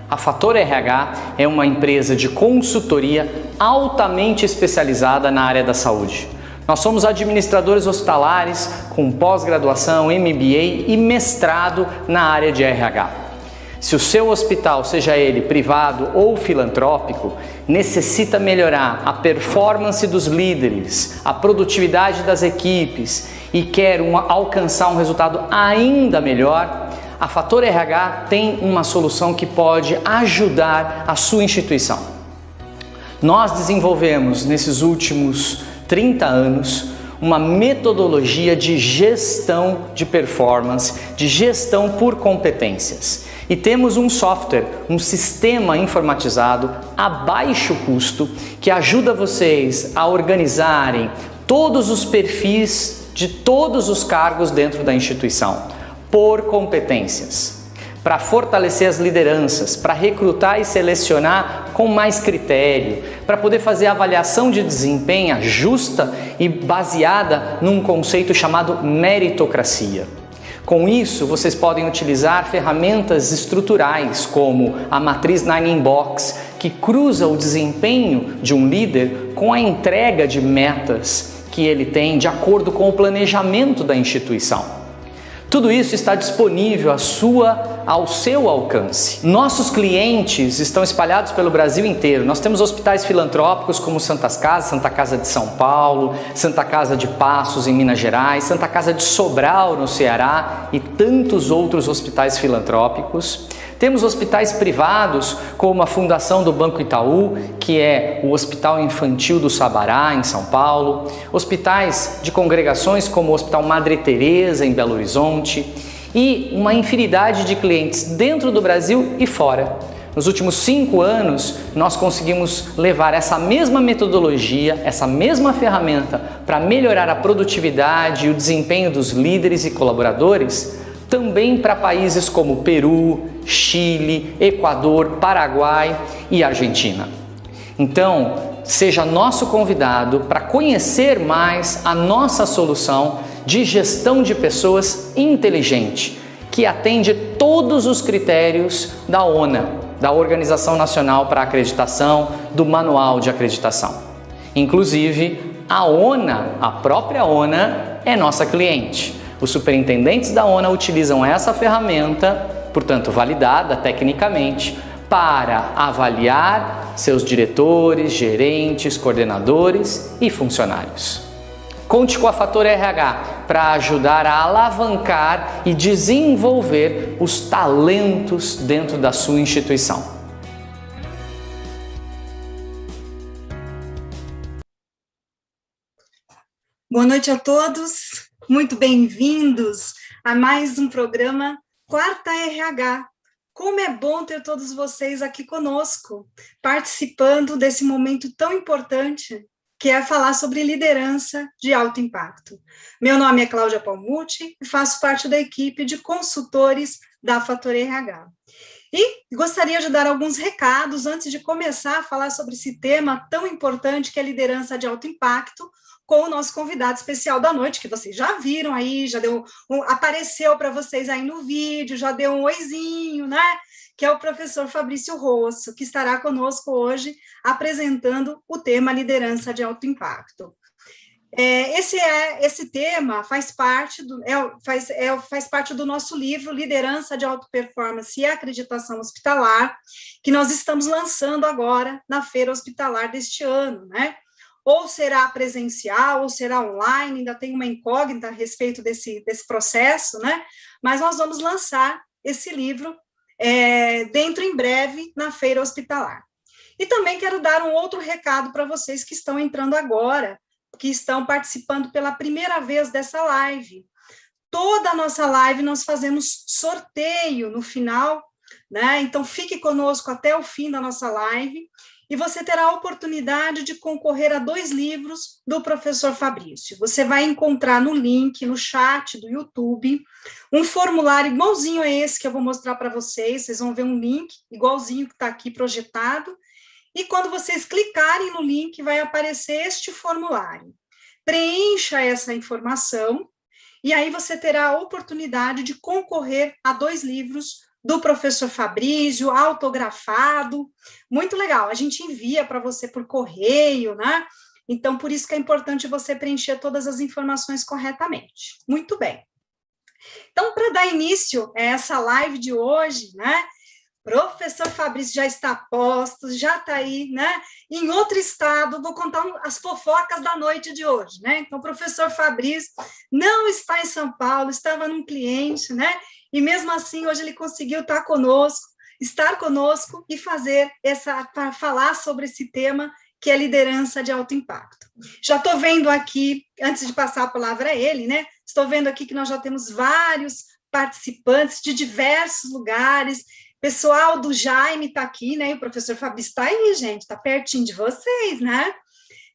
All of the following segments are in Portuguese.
A Fator RH é uma empresa de consultoria altamente especializada na área da saúde. Nós somos administradores hospitalares com pós-graduação, MBA e mestrado na área de RH. Se o seu hospital, seja ele privado ou filantrópico, necessita melhorar a performance dos líderes, a produtividade das equipes e quer alcançar um resultado ainda melhor, a Fator RH tem uma solução que pode ajudar a sua instituição. Nós desenvolvemos nesses últimos 30 anos uma metodologia de gestão de performance, de gestão por competências. E temos um software, um sistema informatizado a baixo custo que ajuda vocês a organizarem todos os perfis de todos os cargos dentro da instituição, por competências. Para fortalecer as lideranças, para recrutar e selecionar com mais critério, para poder fazer avaliação de desempenho justa e baseada num conceito chamado meritocracia. Com isso, vocês podem utilizar ferramentas estruturais como a matriz 9-in-Box, que cruza o desempenho de um líder com a entrega de metas que ele tem de acordo com o planejamento da instituição. Tudo isso está disponível ao seu alcance. Nossos clientes estão espalhados pelo Brasil inteiro. Nós temos hospitais filantrópicos como Santas Casas, Santa Casa de São Paulo, Santa Casa de Passos em Minas Gerais, Santa Casa de Sobral no Ceará e tantos outros hospitais filantrópicos. Temos hospitais privados como a Fundação do Banco Itaú, que é o Hospital Infantil do Sabará, em São Paulo, hospitais de congregações como o Hospital Madre Teresa, em Belo Horizonte, e uma infinidade de clientes dentro do Brasil e fora. Nos últimos 5 anos, nós conseguimos levar essa mesma metodologia, essa mesma ferramenta para melhorar a produtividade e o desempenho dos líderes e colaboradores também para países como Peru, Chile, Equador, Paraguai e Argentina. Então, seja nosso convidado para conhecer mais a nossa solução de gestão de pessoas inteligente, que atende todos os critérios da ONA, da Organização Nacional para a Acreditação, do Manual de Acreditação. Inclusive, a ONA, a própria ONA, é nossa cliente. Os superintendentes da ONA utilizam essa ferramenta, portanto validada tecnicamente, para avaliar seus diretores, gerentes, coordenadores e funcionários. Conte com a Fator RH para ajudar a alavancar e desenvolver os talentos dentro da sua instituição. Boa noite a todos. Muito bem-vindos a mais um programa Quarta RH. Como é bom ter todos vocês aqui conosco, participando desse momento tão importante, que é falar sobre liderança de alto impacto. Meu nome é Cláudia Palmucci e faço parte da equipe de consultores da Fator RH. E gostaria de dar alguns recados antes de começar a falar sobre esse tema tão importante que é liderança de alto impacto, com o nosso convidado especial da noite, que vocês já viram aí, já apareceu para vocês aí no vídeo, já deu um oizinho, né? Que é o professor Fabrício Rosso, que estará conosco hoje apresentando o tema liderança de alto impacto. Esse tema faz parte do nosso livro Liderança de Alta Performance e Acreditação Hospitalar, que nós estamos lançando agora na Feira Hospitalar deste ano, né? Ou será presencial, ou será online, ainda tem uma incógnita a respeito desse processo, né? Mas nós vamos lançar esse livro dentro em breve na Feira Hospitalar. E também quero dar um outro recado para vocês que estão entrando agora, que estão participando pela primeira vez dessa live. Toda a nossa live nós fazemos sorteio no final, né? Então fique conosco até o fim da nossa live, e você terá a oportunidade de concorrer a 2 livros do professor Fabrício. Você vai encontrar no link, no chat do YouTube, um formulário igualzinho a esse que eu vou mostrar para vocês. Vocês vão ver um link igualzinho que está aqui projetado, e quando vocês clicarem no link, vai aparecer este formulário. Preencha essa informação, e aí você terá a oportunidade de concorrer a 2 livros do professor Fabrício, autografado, muito legal. A gente envia para você por correio, né? Então, por isso que é importante você preencher todas as informações corretamente. Muito bem. Então, para dar início a essa live de hoje, né? Professor Fabrício já está a posto, já está aí, né? Em outro estado, vou contar as fofocas da noite de hoje, né? Então, o professor Fabrício não está em São Paulo, estava num cliente, né? E mesmo assim, hoje ele conseguiu estar conosco e para falar sobre esse tema que é liderança de alto impacto. Já estou vendo aqui, antes de passar a palavra a ele, né? Estou vendo aqui que nós já temos vários participantes de diversos lugares. Pessoal do Jaime está aqui, né? E o professor Fabrício está aí, gente, está pertinho de vocês, né?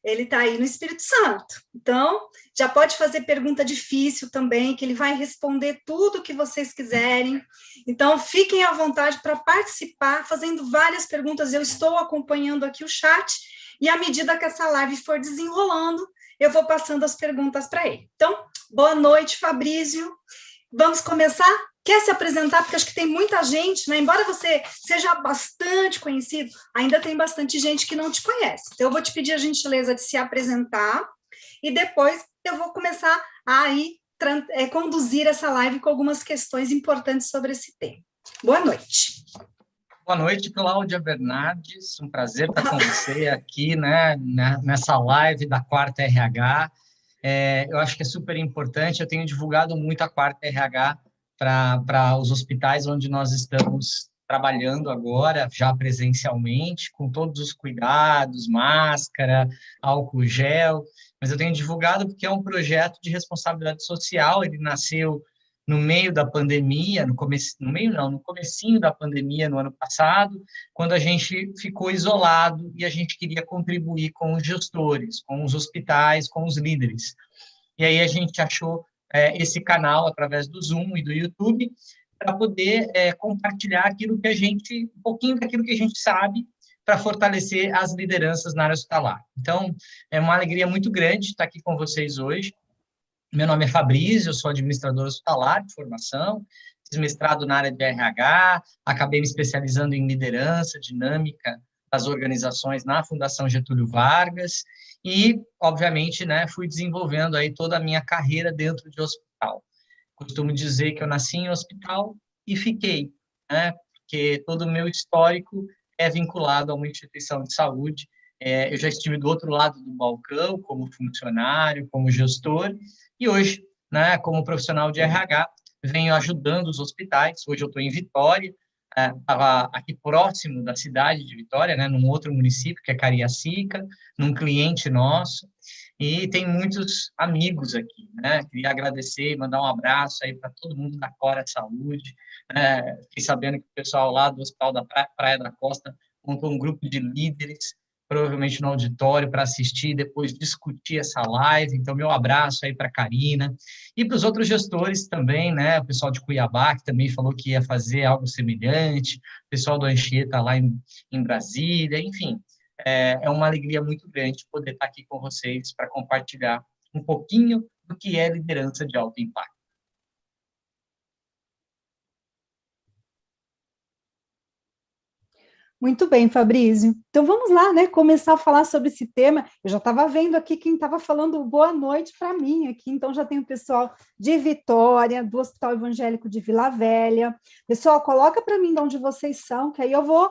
Ele está aí no Espírito Santo. Então, já pode fazer pergunta difícil também, que ele vai responder tudo o que vocês quiserem. Então, fiquem à vontade para participar, fazendo várias perguntas. Eu estou acompanhando aqui o chat, e à medida que essa live for desenrolando, eu vou passando as perguntas para ele. Então, boa noite, Fabrício. Vamos começar? Quer se apresentar? Porque acho que tem muita gente, né? Embora você seja bastante conhecido, ainda tem bastante gente que não te conhece. Então, eu vou te pedir a gentileza de se apresentar e depois eu vou começar a conduzir essa live com algumas questões importantes sobre esse tema. Boa noite. Boa noite, Cláudia Bernardes. Um prazer estar com você aqui, né, nessa live da Quarta RH. Eu acho que é super importante. Eu tenho divulgado muito a Quarta RH para os hospitais onde nós estamos trabalhando agora, já presencialmente, com todos os cuidados, máscara, álcool gel. Mas eu tenho divulgado porque é um projeto de responsabilidade social. Ele nasceu no meio da pandemia, no comecinho da pandemia no ano passado, quando a gente ficou isolado e a gente queria contribuir com os gestores, com os hospitais, com os líderes. E aí a gente achou esse canal através do Zoom e do YouTube para poder compartilhar um pouquinho daquilo que a gente sabe para fortalecer as lideranças na área hospitalar. Então, é uma alegria muito grande estar aqui com vocês hoje. Meu nome é Fabrício, eu sou administrador hospitalar de formação, fiz mestrado na área de RH, acabei me especializando em liderança, dinâmica das organizações na Fundação Getúlio Vargas e, obviamente, né, fui desenvolvendo aí toda a minha carreira dentro de hospital. Costumo dizer que eu nasci em hospital e fiquei, né, porque todo o meu histórico é vinculado a uma instituição de saúde. Eu já estive do outro lado do balcão, como funcionário, como gestor, e hoje, né, como profissional de RH, venho ajudando os hospitais. Hoje eu estou em Vitória, estava aqui próximo da cidade de Vitória, né, num outro município, que é Cariacica, num cliente nosso, e tem muitos amigos aqui, né? Queria agradecer e mandar um abraço aí para todo mundo da Cora Saúde. Fiquei sabendo que o pessoal lá do Hospital da Praia da Costa montou um grupo de líderes, provavelmente no auditório, para assistir e depois discutir essa live. Então, meu abraço aí para a Karina. E para os outros gestores também, né? O pessoal de Cuiabá, que também falou que ia fazer algo semelhante, o pessoal do Anchieta lá em Brasília, enfim. É uma alegria muito grande poder estar aqui com vocês para compartilhar um pouquinho do que é liderança de alto impacto. Muito bem, Fabrício. Então vamos lá, né? Começar a falar sobre esse tema. Eu já estava vendo aqui quem estava falando boa noite para mim aqui. Então já tem o pessoal de Vitória, do Hospital Evangélico de Vila Velha. Pessoal, coloca para mim de onde vocês são, que aí eu vou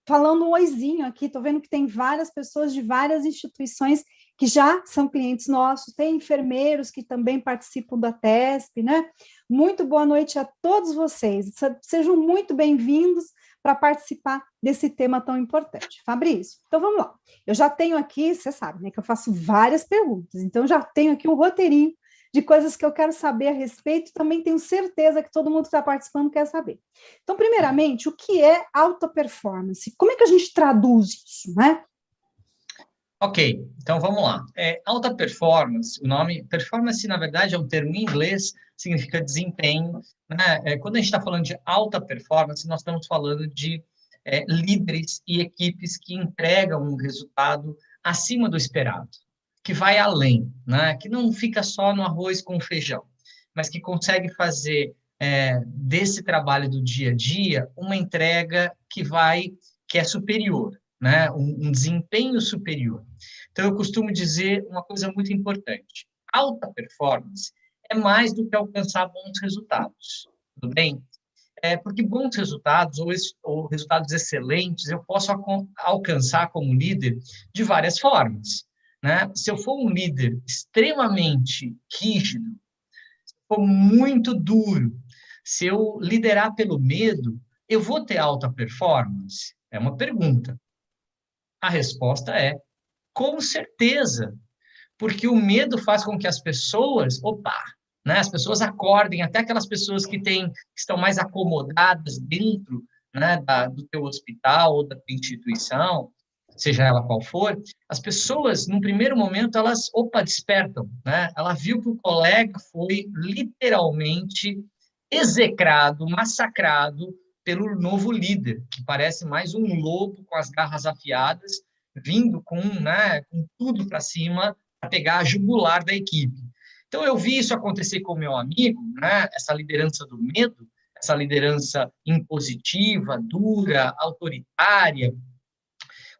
falando um oizinho aqui. Estou vendo que tem várias pessoas de várias instituições que já são clientes nossos. Tem enfermeiros que também participam da TESP, né? Muito boa noite a todos vocês. Sejam muito bem-vindos para participar desse tema tão importante. Fabrício, então vamos lá. Eu já tenho aqui, você sabe, né, que eu faço várias perguntas, então já tenho aqui um roteirinho de coisas que eu quero saber a respeito, também tenho certeza que todo mundo que está participando quer saber. Então, primeiramente, o que é alta performance? Como é que a gente traduz isso, né? Ok, então vamos lá. Alta performance, o nome performance, na verdade, é um termo em inglês, significa desempenho, né? Quando a gente está falando de alta performance, nós estamos falando de líderes e equipes que entregam um resultado acima do esperado, que vai além, né? Que não fica só no arroz com feijão, mas que consegue fazer desse trabalho do dia a dia uma entrega que é superior, né? Um desempenho superior. Então, eu costumo dizer uma coisa muito importante. Alta performance é mais do que alcançar bons resultados, tudo bem? Porque bons resultados ou resultados excelentes eu posso alcançar como líder de várias formas, né? Se eu for um líder extremamente rígido, se eu for muito duro, se eu liderar pelo medo, eu vou ter alta performance? É uma pergunta. A resposta é com certeza, porque o medo faz com que as pessoas, né, as pessoas acordem, até aquelas pessoas que estão mais acomodadas dentro, né, do teu hospital ou da tua instituição, seja ela qual for, as pessoas, num primeiro momento, elas, despertam, né? Ela viu que o colega foi literalmente execrado, massacrado pelo novo líder, que parece mais um lobo com as garras afiadas, vindo com tudo para cima para pegar a jugular da equipe. Então, eu vi isso acontecer com o meu amigo, né? Essa liderança do medo, essa liderança impositiva, dura, autoritária.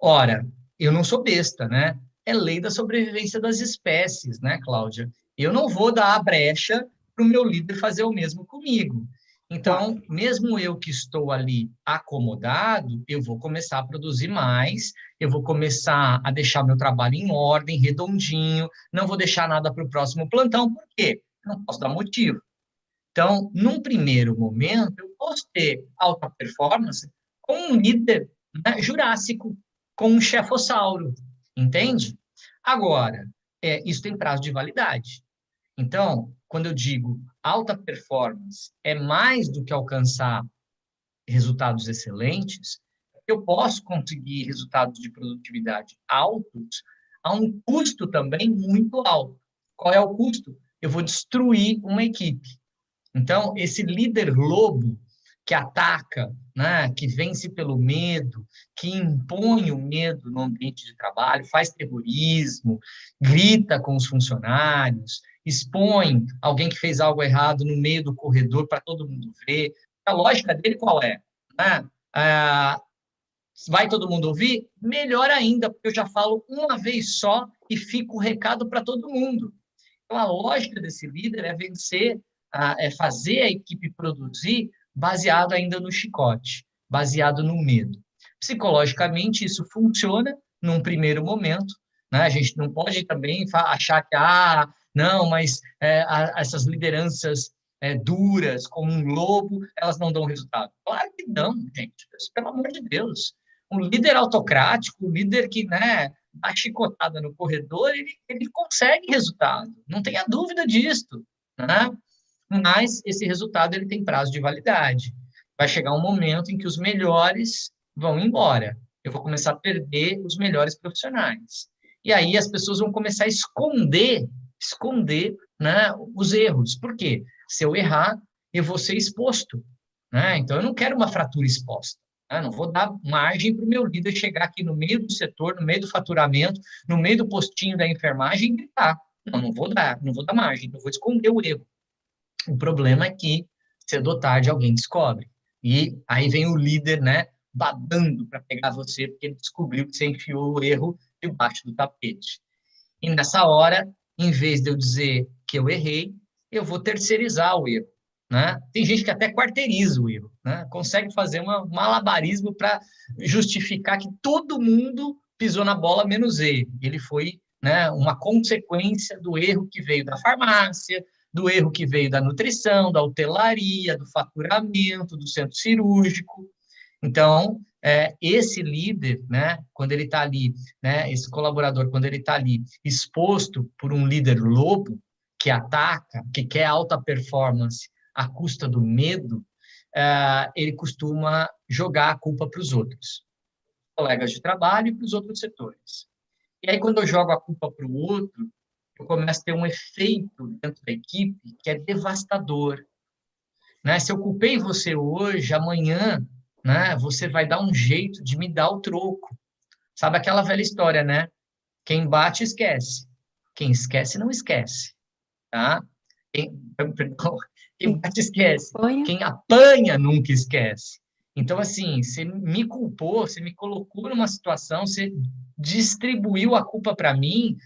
Ora, eu não sou besta, né? É lei da sobrevivência das espécies, né, Cláudia? Eu não vou dar a brecha para o meu líder fazer o mesmo comigo. Então, mesmo eu que estou ali acomodado, eu vou começar a produzir mais, eu vou começar a deixar meu trabalho em ordem, redondinho, não vou deixar nada para o próximo plantão, por quê? Não posso dar motivo. Então, num primeiro momento, eu posso ter alta performance com um líder, né, jurássico, com um chefossauro, entende? Agora, isso tem prazo de validade. Então, quando eu digo alta performance é mais do que alcançar resultados excelentes, eu posso conseguir resultados de produtividade altos a um custo também muito alto. Qual é o custo? Eu vou destruir uma equipe. Então, esse líder lobo que ataca, né, que vence pelo medo, que impõe o medo no ambiente de trabalho, faz terrorismo, grita com os funcionários, expõe alguém que fez algo errado no meio do corredor para todo mundo ver. A lógica dele qual é? Né? Vai todo mundo ouvir? Melhor ainda, porque eu já falo uma vez só e fico o recado para todo mundo. Então, a lógica desse líder é vencer, é fazer a equipe produzir baseado ainda no chicote, baseado no medo. Psicologicamente, isso funciona num primeiro momento, né? A gente não pode também achar que, não, mas essas lideranças duras, como um lobo, elas não dão resultado. Claro que não, gente, pelo amor de Deus. Um líder autocrático, um líder que, né, dá chicotada no corredor, ele consegue resultado, não tenha dúvida disso, né? Mas esse resultado ele tem prazo de validade. Vai chegar um momento em que os melhores vão embora. Eu vou começar a perder os melhores profissionais. E aí as pessoas vão começar a esconder, né, os erros. Por quê? Se eu errar, eu vou ser exposto, né? Então, eu não quero uma fratura exposta. Né? Não vou dar margem para o meu líder chegar aqui no meio do setor, no meio do faturamento, no meio do postinho da enfermagem e gritar. Não vou dar margem, eu vou esconder o erro. O problema é que, cedo ou tarde, alguém descobre. E aí vem o líder, né, badando para pegar você, porque ele descobriu que você enfiou o erro debaixo do tapete. E nessa hora, em vez de eu dizer que eu errei, eu vou terceirizar o erro. Né? Tem gente que até quarteiriza o erro, né? Consegue fazer um malabarismo para justificar que todo mundo pisou na bola menos ele. Ele foi, né, uma consequência do erro que veio da farmácia, do erro que veio da nutrição, da hotelaria, do faturamento, do centro cirúrgico. Então, esse líder, né, quando ele está ali, né, esse colaborador, quando ele está ali exposto por um líder lobo, que ataca, que quer alta performance à custa do medo, ele costuma jogar a culpa para os outros, colegas de trabalho e para os outros setores. E aí, quando eu jogo a culpa para o outro, eu começo a ter um efeito dentro da equipe que é devastador. Né? Se eu culpei você hoje, amanhã, né, você vai dar um jeito de me dar o troco. Sabe aquela velha história, né? Quem bate, esquece. Quem esquece, não esquece. Tá? Quem bate esquece. Quem apanha nunca esquece. Então, assim, você me culpou, você me colocou numa situação, você distribuiu a culpa para mim,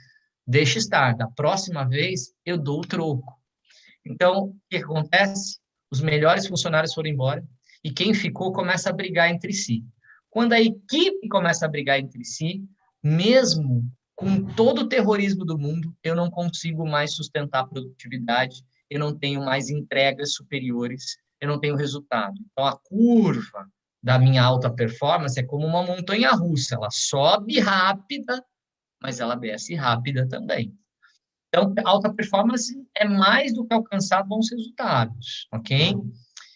deixa estar. Da próxima vez, eu dou o troco. Então, o que acontece? Os melhores funcionários foram embora e quem ficou começa a brigar entre si. Quando a equipe começa a brigar entre si, mesmo com todo o terrorismo do mundo, eu não consigo mais sustentar a produtividade, eu não tenho mais entregas superiores, eu não tenho resultado. Então, a curva da minha alta performance é como uma montanha-russa, ela sobe rápida, mas ela desce rápida também. Então, alta performance é mais do que alcançar bons resultados, ok?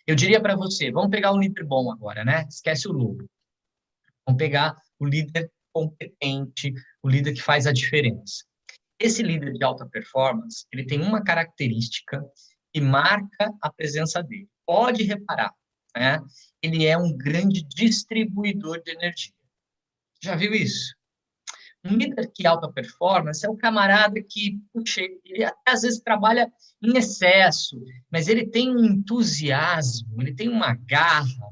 Eu diria para você, vamos pegar um líder bom agora, né? Esquece o lobo. Vamos pegar o líder competente, o líder que faz a diferença. Esse líder de alta performance, ele tem uma característica que marca a presença dele. Pode reparar, né? Ele é um grande distribuidor de energia. Já viu isso? Um líder que alta performance é o camarada que, puxa, ele até às vezes trabalha em excesso, mas ele tem um entusiasmo, ele tem uma garra.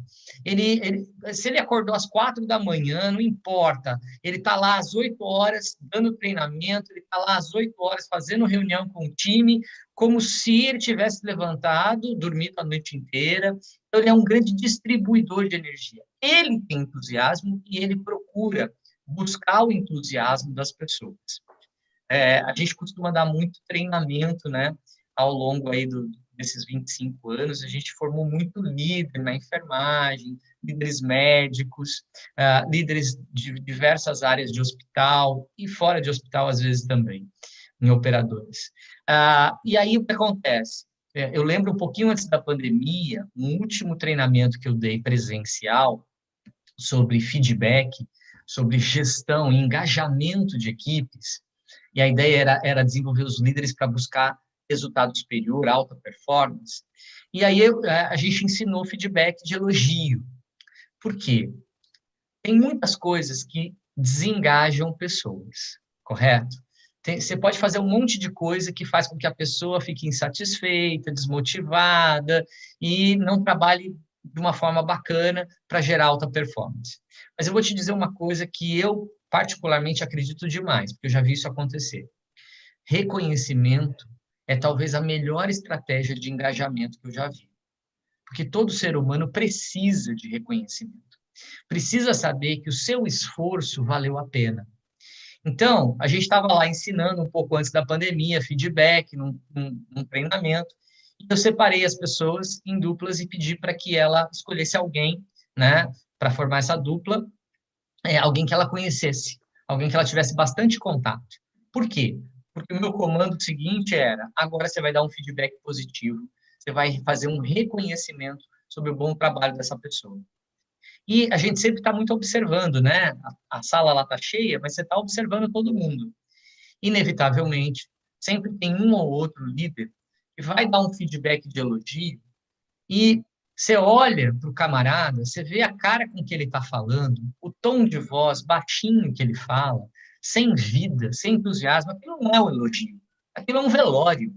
Se ele acordou às 4 da manhã, não importa, ele está lá às 8 horas dando treinamento, ele está lá às 8 horas fazendo reunião com o time, como se ele tivesse levantado, dormido a noite inteira. Então, ele é um grande distribuidor de energia. Ele tem entusiasmo e ele procura buscar o entusiasmo das pessoas. A gente costuma dar muito treinamento, né? Ao longo aí desses 25 anos, a gente formou muito líder na enfermagem, líderes médicos, líderes de diversas áreas de hospital e fora de hospital, às vezes, também, em operadores. E aí, o que acontece? Eu lembro um pouquinho antes da pandemia, um último treinamento que eu dei presencial sobre feedback, sobre gestão e engajamento de equipes, e a ideia era desenvolver os líderes para buscar resultado superior, alta performance. E aí a gente ensinou feedback de elogio. Por quê? Tem muitas coisas que desengajam pessoas, correto? Você pode fazer um monte de coisa que faz com que a pessoa fique insatisfeita, desmotivada e não trabalhe de uma forma bacana para gerar alta performance. Mas eu vou te dizer uma coisa que eu particularmente acredito demais, porque eu já vi isso acontecer. Reconhecimento é talvez a melhor estratégia de engajamento que eu já vi. Porque todo ser humano precisa de reconhecimento. Precisa saber que o seu esforço valeu a pena. Então, a gente estava lá ensinando um pouco antes da pandemia, feedback, num treinamento, e eu separei as pessoas em duplas e pedi para que ela escolhesse alguém, né, para formar essa dupla, alguém que ela conhecesse, alguém que ela tivesse bastante contato. Por quê? Porque o meu comando seguinte era, agora você vai dar um feedback positivo, você vai fazer um reconhecimento sobre o bom trabalho dessa pessoa. E a gente sempre está muito observando, né? A sala lá está cheia, mas você está observando todo mundo. Inevitavelmente, sempre tem um ou outro líder que vai dar um feedback de elogio e você olha para o camarada, você vê a cara com que ele está falando, o tom de voz baixinho que ele fala, sem vida, sem entusiasmo, aquilo não é um elogio, aquilo é um velório,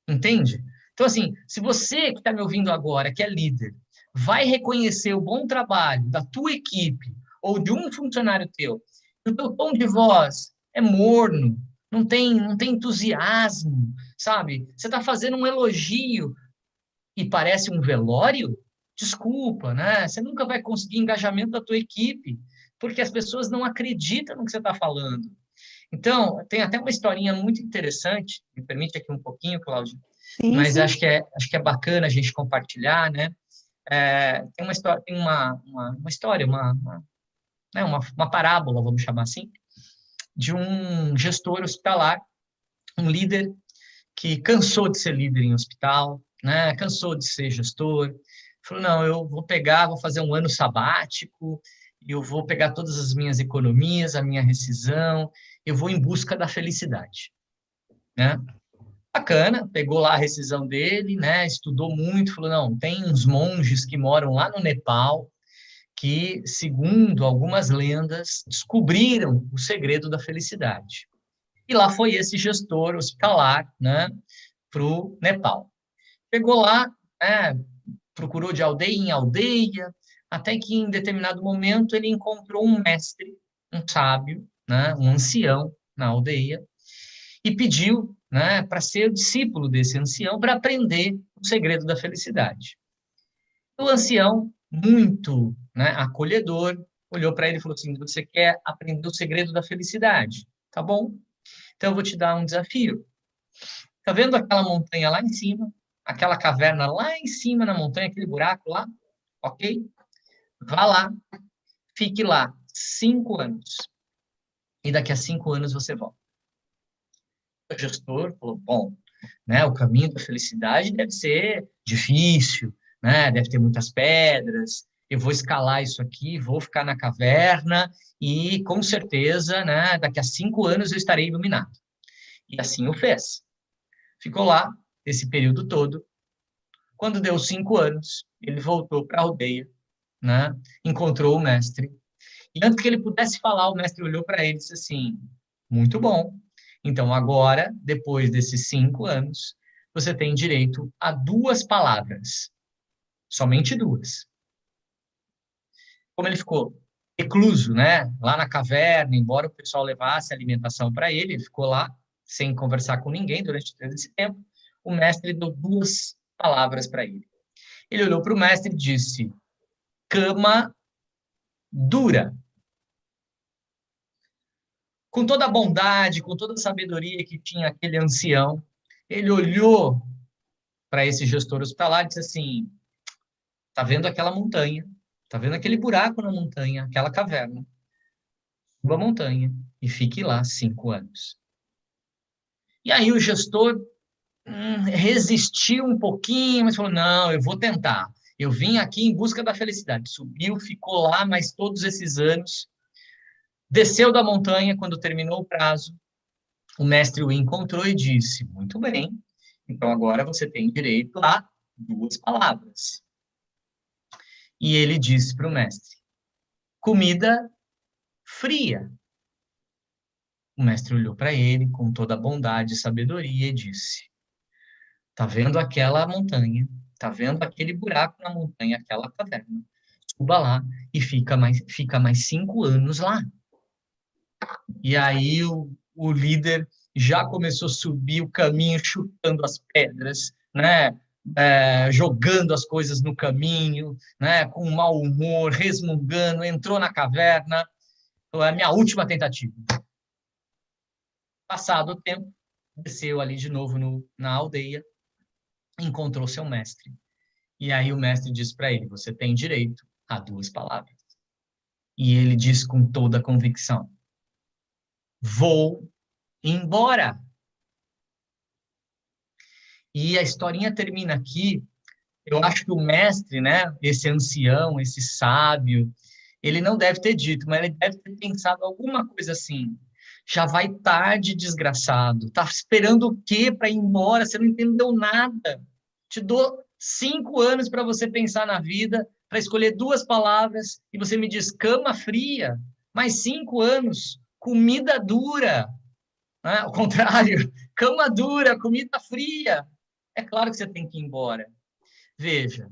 entende? Então, assim, se você que está me ouvindo agora, que é líder, vai reconhecer o bom trabalho da tua equipe ou de um funcionário teu, e o teu tom de voz é morno, não tem entusiasmo, sabe? Você está fazendo um elogio e parece um velório, desculpa, né? Você nunca vai conseguir engajamento da tua equipe, porque as pessoas não acreditam no que você está falando. Então, tem até uma historinha muito interessante, me permite aqui um pouquinho, Cláudia, mas acho que é bacana a gente compartilhar, né? Tem uma história, uma parábola, vamos chamar assim, de um gestor hospitalar, um líder que cansou de ser líder em hospital, né? Cansou de ser gestor, falou, não, eu vou fazer um ano sabático, eu vou pegar todas as minhas economias, a minha rescisão, eu vou em busca da felicidade, né? Bacana, pegou lá a rescisão dele, né? Estudou muito, falou, não, tem uns monges que moram lá no Nepal, que, segundo algumas lendas, descobriram o segredo da felicidade. E lá foi esse gestor hospitalar, né, para o Nepal. Chegou lá, né, procurou de aldeia em aldeia, até que em determinado momento ele encontrou um mestre, um sábio, né, um ancião na aldeia, e pediu, né, para ser o discípulo desse ancião para aprender o segredo da felicidade. O ancião, muito, né, acolhedor, olhou para ele e falou assim: você quer aprender o segredo da felicidade? Tá bom? Então eu vou te dar um desafio. Tá vendo aquela montanha lá em cima? Aquela caverna lá em cima na montanha, aquele buraco lá? Ok? Vá lá, fique lá 5 anos. E daqui a 5 anos você volta. O gestor falou: bom, né, o caminho da felicidade deve ser difícil, né, deve ter muitas pedras. Eu vou escalar isso aqui, vou ficar na caverna e, com certeza, né, daqui a 5 anos eu estarei iluminado. E assim o fez. Ficou lá esse período todo. Quando deu 5 anos, ele voltou para a aldeia, né, encontrou o mestre. E antes que ele pudesse falar, o mestre olhou para ele e disse assim: muito bom. Então, agora, depois desses 5 anos, você tem direito a 2 palavras. Somente 2. Como ele ficou recluso, né? Lá na caverna, embora o pessoal levasse alimentação para ele, ele ficou lá sem conversar com ninguém durante todo esse tempo. O mestre deu 2 palavras para ele. Ele olhou para o mestre e disse: cama dura. Com toda a bondade, com toda a sabedoria que tinha aquele ancião, ele olhou para esse gestor hospitalar e disse assim: tá vendo aquela montanha? Tá vendo aquele buraco na montanha, aquela caverna? Suba a montanha e fique lá 5 anos. E aí o gestor resistiu um pouquinho, mas falou: não, eu vou tentar. Eu vim aqui em busca da felicidade. Subiu, ficou lá, mas todos esses anos. Desceu da montanha quando terminou o prazo. O mestre o encontrou e disse: muito bem, então agora você tem direito a 2 palavras. E ele disse para o mestre: comida fria. O mestre olhou para ele com toda a bondade e sabedoria e disse: tá vendo aquela montanha? Tá vendo aquele buraco na montanha, aquela caverna? Suba lá e fica mais 5 anos lá. E aí o líder já começou a subir o caminho, chutando as pedras, né? Jogando as coisas no caminho, né? Com mau humor, resmungando, entrou na caverna. Foi a minha última tentativa. Passado o tempo, desceu ali de novo na aldeia, encontrou seu mestre. E aí o mestre disse para ele: você tem direito a 2 palavras. E ele disse com toda a convicção: vou embora. E a historinha termina aqui. Eu acho que o mestre, né, esse ancião, esse sábio, ele não deve ter dito, mas ele deve ter pensado alguma coisa assim: já vai tarde, desgraçado. Tá esperando o quê para ir embora? Você não entendeu nada. Te dou 5 anos para você pensar na vida, para escolher 2 palavras, e você me diz cama fria. Mais 5 anos, comida dura. Né? Ao contrário, cama dura, comida fria. É claro que você tem que ir embora. Veja,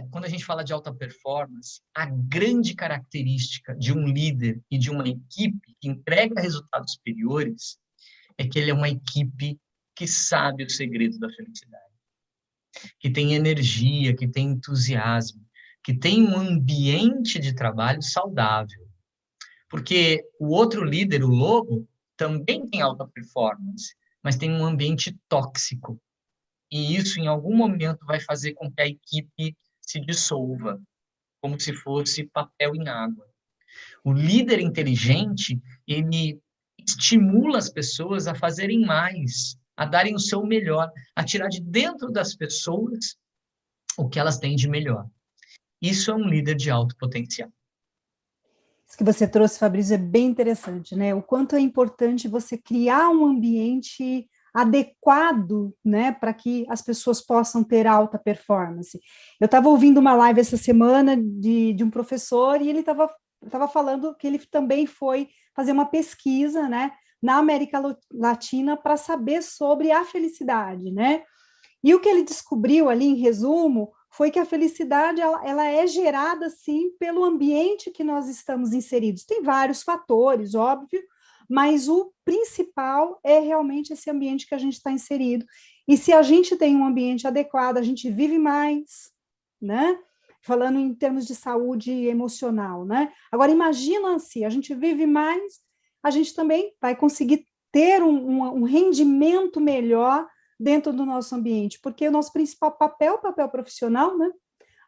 quando a gente fala de alta performance, a grande característica de um líder e de uma equipe que entrega resultados superiores é que ele é uma equipe que sabe o segredo da felicidade, que tem energia, que tem entusiasmo, que tem um ambiente de trabalho saudável. Porque o outro líder, o lobo, também tem alta performance, mas tem um ambiente tóxico. E isso, em algum momento, vai fazer com que a equipe se dissolva, como se fosse papel em água. O líder inteligente, ele estimula as pessoas a fazerem mais, a darem o seu melhor, a tirar de dentro das pessoas o que elas têm de melhor. Isso é um líder de alto potencial. Isso que você trouxe, Fabrício, é bem interessante, né? O quanto é importante você criar um ambiente adequado, né, para que as pessoas possam ter alta performance. Eu estava ouvindo uma live essa semana de um professor e ele estava falando que ele também foi fazer uma pesquisa, né, na América Latina para saber sobre a felicidade, né? E o que ele descobriu ali, em resumo, foi que a felicidade ela é gerada, sim, pelo ambiente que nós estamos inseridos. Tem vários fatores, óbvio, mas o principal é realmente esse ambiente que a gente está inserido. E se a gente tem um ambiente adequado, a gente vive mais, né? Falando em termos de saúde emocional, né? Agora, imagina se a gente vive mais, a gente também vai conseguir ter um rendimento melhor dentro do nosso ambiente, porque o nosso principal papel, o papel profissional, né?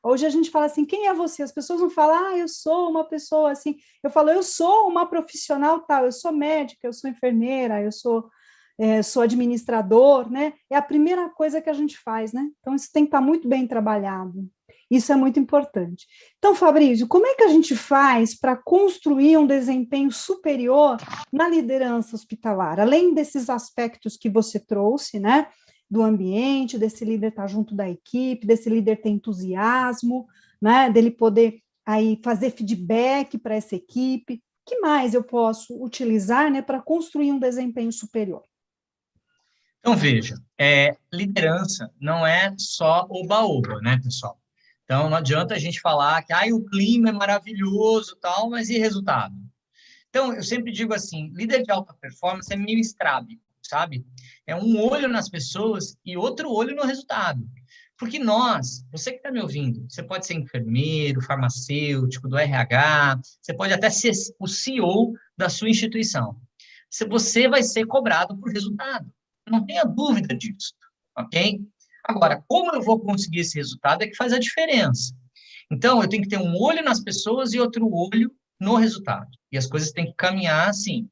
Hoje a gente fala assim, quem é você? As pessoas não falam, eu sou uma pessoa assim. Eu falo, eu sou uma profissional tal, eu sou médica, eu sou enfermeira, eu sou administrador, né? É a primeira coisa que a gente faz, né? Então, isso tem que estar muito bem trabalhado. Isso é muito importante. Então, Fabrício, como é que a gente faz para construir um desempenho superior na liderança hospitalar? Além desses aspectos que você trouxe, né? Do ambiente, desse líder estar junto da equipe, desse líder ter entusiasmo, né? Dele poder aí fazer feedback para essa equipe. O que mais eu posso utilizar, né, para construir um desempenho superior? Então, veja, liderança não é só oba-oba, né, pessoal? Então, não adianta a gente falar que o clima é maravilhoso, tal, mas e resultado? Então, eu sempre digo assim, líder de alta performance é meio estrábico, sabe? É um olho nas pessoas e outro olho no resultado. Porque você que está me ouvindo, você pode ser enfermeiro, farmacêutico, do RH, você pode até ser o CEO da sua instituição. Você vai ser cobrado por resultado. Não tenha dúvida disso, ok? Agora, como eu vou conseguir esse resultado é que faz a diferença. Então, eu tenho que ter um olho nas pessoas e outro olho no resultado. E as coisas têm que caminhar assim.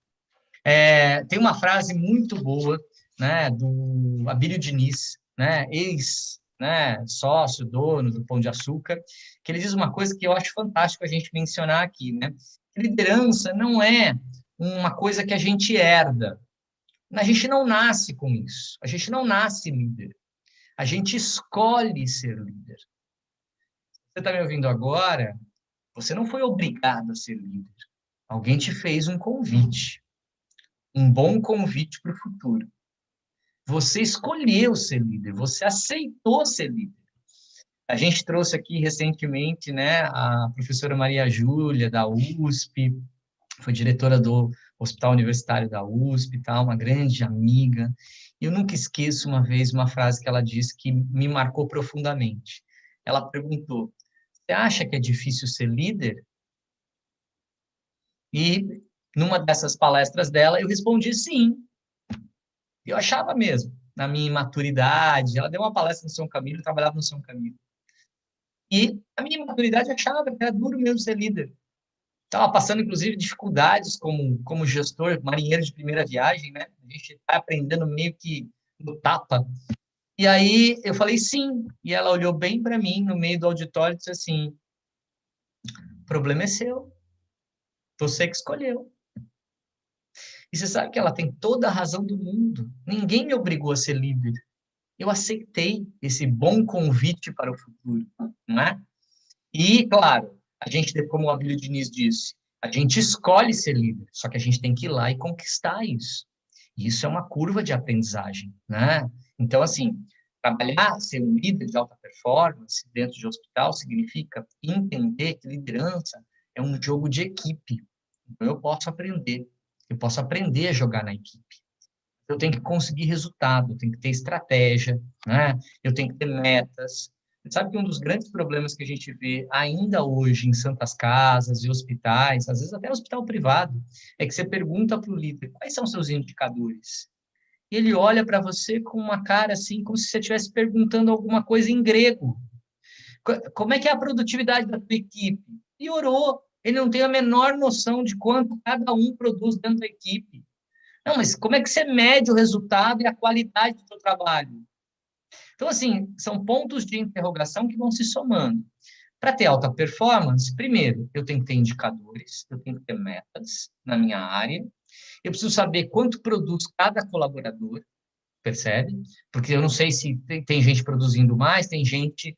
Tem uma frase muito boa, né, do Abílio Diniz, né, sócio, dono do Pão de Açúcar, que ele diz uma coisa que eu acho fantástico a gente mencionar aqui, né? Liderança não é uma coisa que a gente herda. A gente não nasce com isso. A gente não nasce líder. A gente escolhe ser líder. Você está me ouvindo agora? Você não foi obrigado a ser líder. Alguém te fez um convite. Um bom convite para o futuro. Você escolheu ser líder. Você aceitou ser líder. A gente trouxe aqui recentemente, né, a professora Maria Júlia, da USP, foi diretora do Hospital Universitário da USP, tá? Uma grande amiga. Eu nunca esqueço uma vez uma frase que ela disse que me marcou profundamente. Ela perguntou, você acha que é difícil ser líder? E numa dessas palestras dela, eu respondi sim. Eu achava mesmo, na minha imaturidade. Ela deu uma palestra no São Camilo, eu trabalhava no São Camilo. E a minha imaturidade achava que era duro mesmo ser líder. Estava passando, inclusive, dificuldades como gestor, marinheiro de primeira viagem, né? A gente está aprendendo meio que no tapa. E aí eu falei sim. E ela olhou bem para mim no meio do auditório e disse assim, o problema é seu. Você que escolheu. E você sabe que ela tem toda a razão do mundo. Ninguém me obrigou a ser líder. Eu aceitei esse bom convite para o futuro, não é? E, claro, a gente, como o Abílio Diniz disse, a gente escolhe ser líder, só que a gente tem que ir lá e conquistar isso. E isso é uma curva de aprendizagem, né? Então, assim, trabalhar, ser um líder de alta performance dentro de hospital significa entender que liderança é um jogo de equipe. Então, eu posso aprender a jogar na equipe. Eu tenho que conseguir resultado, eu tenho que ter estratégia, né? Eu tenho que ter metas. Você sabe que um dos grandes problemas que a gente vê ainda hoje em santas casas e hospitais, às vezes até hospital privado, é que você pergunta para o líder, quais são os seus indicadores? E ele olha para você com uma cara assim, como se você estivesse perguntando alguma coisa em grego. Como é que é a produtividade da tua equipe? Piorou. Ele não tem a menor noção de quanto cada um produz dentro da equipe. Não, mas como é que você mede o resultado e a qualidade do seu trabalho? Então, assim, são pontos de interrogação que vão se somando. Para ter alta performance, primeiro, eu tenho que ter indicadores, eu tenho que ter metas na minha área, eu preciso saber quanto produz cada colaborador, percebe? Porque eu não sei se tem gente produzindo mais, tem gente,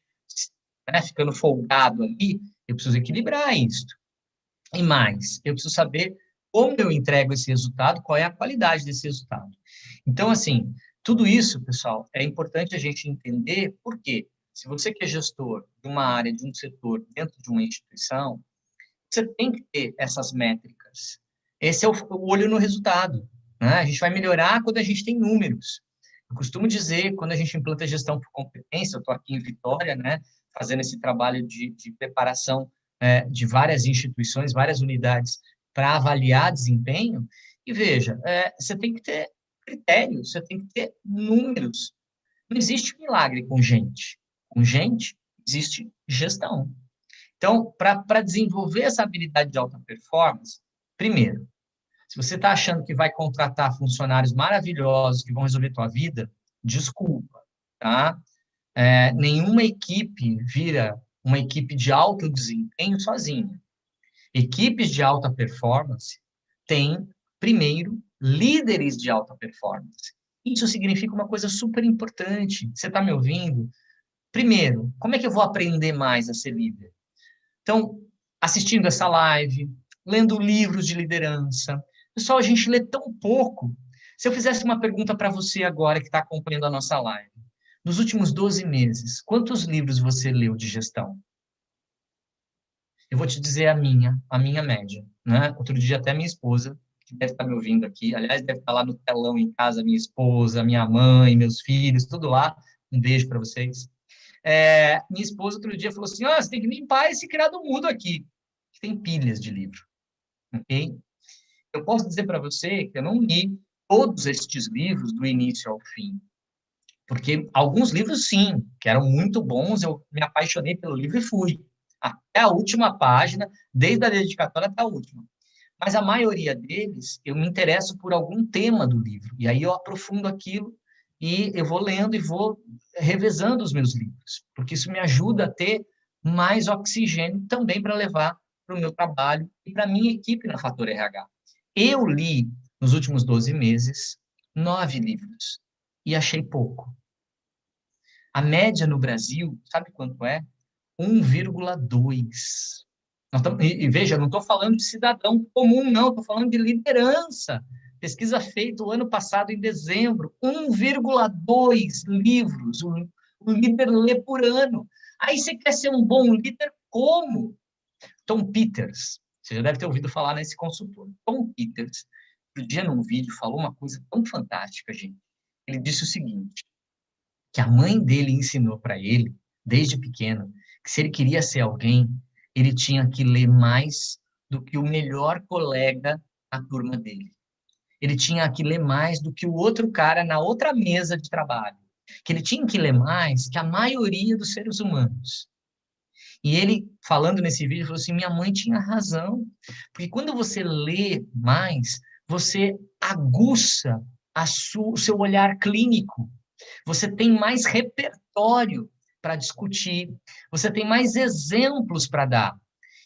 né, ficando folgado ali, eu preciso equilibrar isso. E mais, eu preciso saber como eu entrego esse resultado, qual é a qualidade desse resultado. Então, assim, Tudo isso, pessoal, é importante a gente entender por quê. Se você que é gestor de uma área, de um setor, dentro de uma instituição, você tem que ter essas métricas. Esse é o olho no resultado, né? A gente vai melhorar quando a gente tem números. Eu costumo dizer, quando a gente implanta gestão por competência, eu estou aqui em Vitória, né, fazendo esse trabalho de preparação de várias instituições, várias unidades para avaliar desempenho, e veja, você tem que ter critérios, você tem que ter números. Não existe milagre com gente. Com gente, existe gestão. Então, para desenvolver essa habilidade de alta performance, primeiro, se você está achando que vai contratar funcionários maravilhosos que vão resolver tua vida, desculpa, tá? Nenhuma equipe vira uma equipe de alto desempenho sozinha. Equipes de alta performance têm, primeiro, líderes de alta performance. Isso significa uma coisa super importante. Você está me ouvindo? Primeiro, como é que eu vou aprender mais a ser líder? Então, assistindo essa live, lendo livros de liderança. Pessoal, a gente lê tão pouco. Se eu fizesse uma pergunta para você agora que está acompanhando a nossa live, nos últimos 12 meses, quantos livros você leu de gestão? Eu vou te dizer a minha média, né? Outro dia até minha esposa, que deve estar me ouvindo aqui, aliás, deve estar lá no telão em casa, minha esposa, minha mãe, meus filhos, tudo lá. Um beijo para vocês. Minha esposa outro dia falou assim, você tem que limpar esse criado mudo aqui, que tem pilhas de livro, ok? Eu posso dizer para você que eu não li todos estes livros do início ao fim, porque alguns livros, sim, que eram muito bons, eu me apaixonei pelo livro e fui, até a última página, desde a dedicatória até a última. Mas a maioria deles, eu me interesso por algum tema do livro, e aí eu aprofundo aquilo, e eu vou lendo e vou revezando os meus livros, porque isso me ajuda a ter mais oxigênio também para levar para o meu trabalho e para a minha equipe na Fator RH. Eu li, nos últimos 12 meses, 9 livros, e achei pouco. A média no Brasil, sabe quanto é? 1,2. E veja, não estou falando de cidadão comum, não, estou falando de liderança. Pesquisa feita o ano passado, em dezembro, 1,2 livros o líder lê por ano. Aí você quer ser um bom líder como? Tom Peters, você já deve ter ouvido falar nesse consultor. Tom Peters, outro dia num vídeo, falou uma coisa tão fantástica, gente. Ele disse o seguinte, que a mãe dele ensinou para ele, desde pequeno, que se ele queria ser alguém, ele tinha que ler mais do que o melhor colega na turma dele. Ele tinha que ler mais do que o outro cara na outra mesa de trabalho. Que ele tinha que ler mais que a maioria dos seres humanos. E ele, falando nesse vídeo, falou assim, minha mãe tinha razão. Porque quando você lê mais, você aguça o seu olhar clínico. Você tem mais repertório para discutir. Você tem mais exemplos para dar.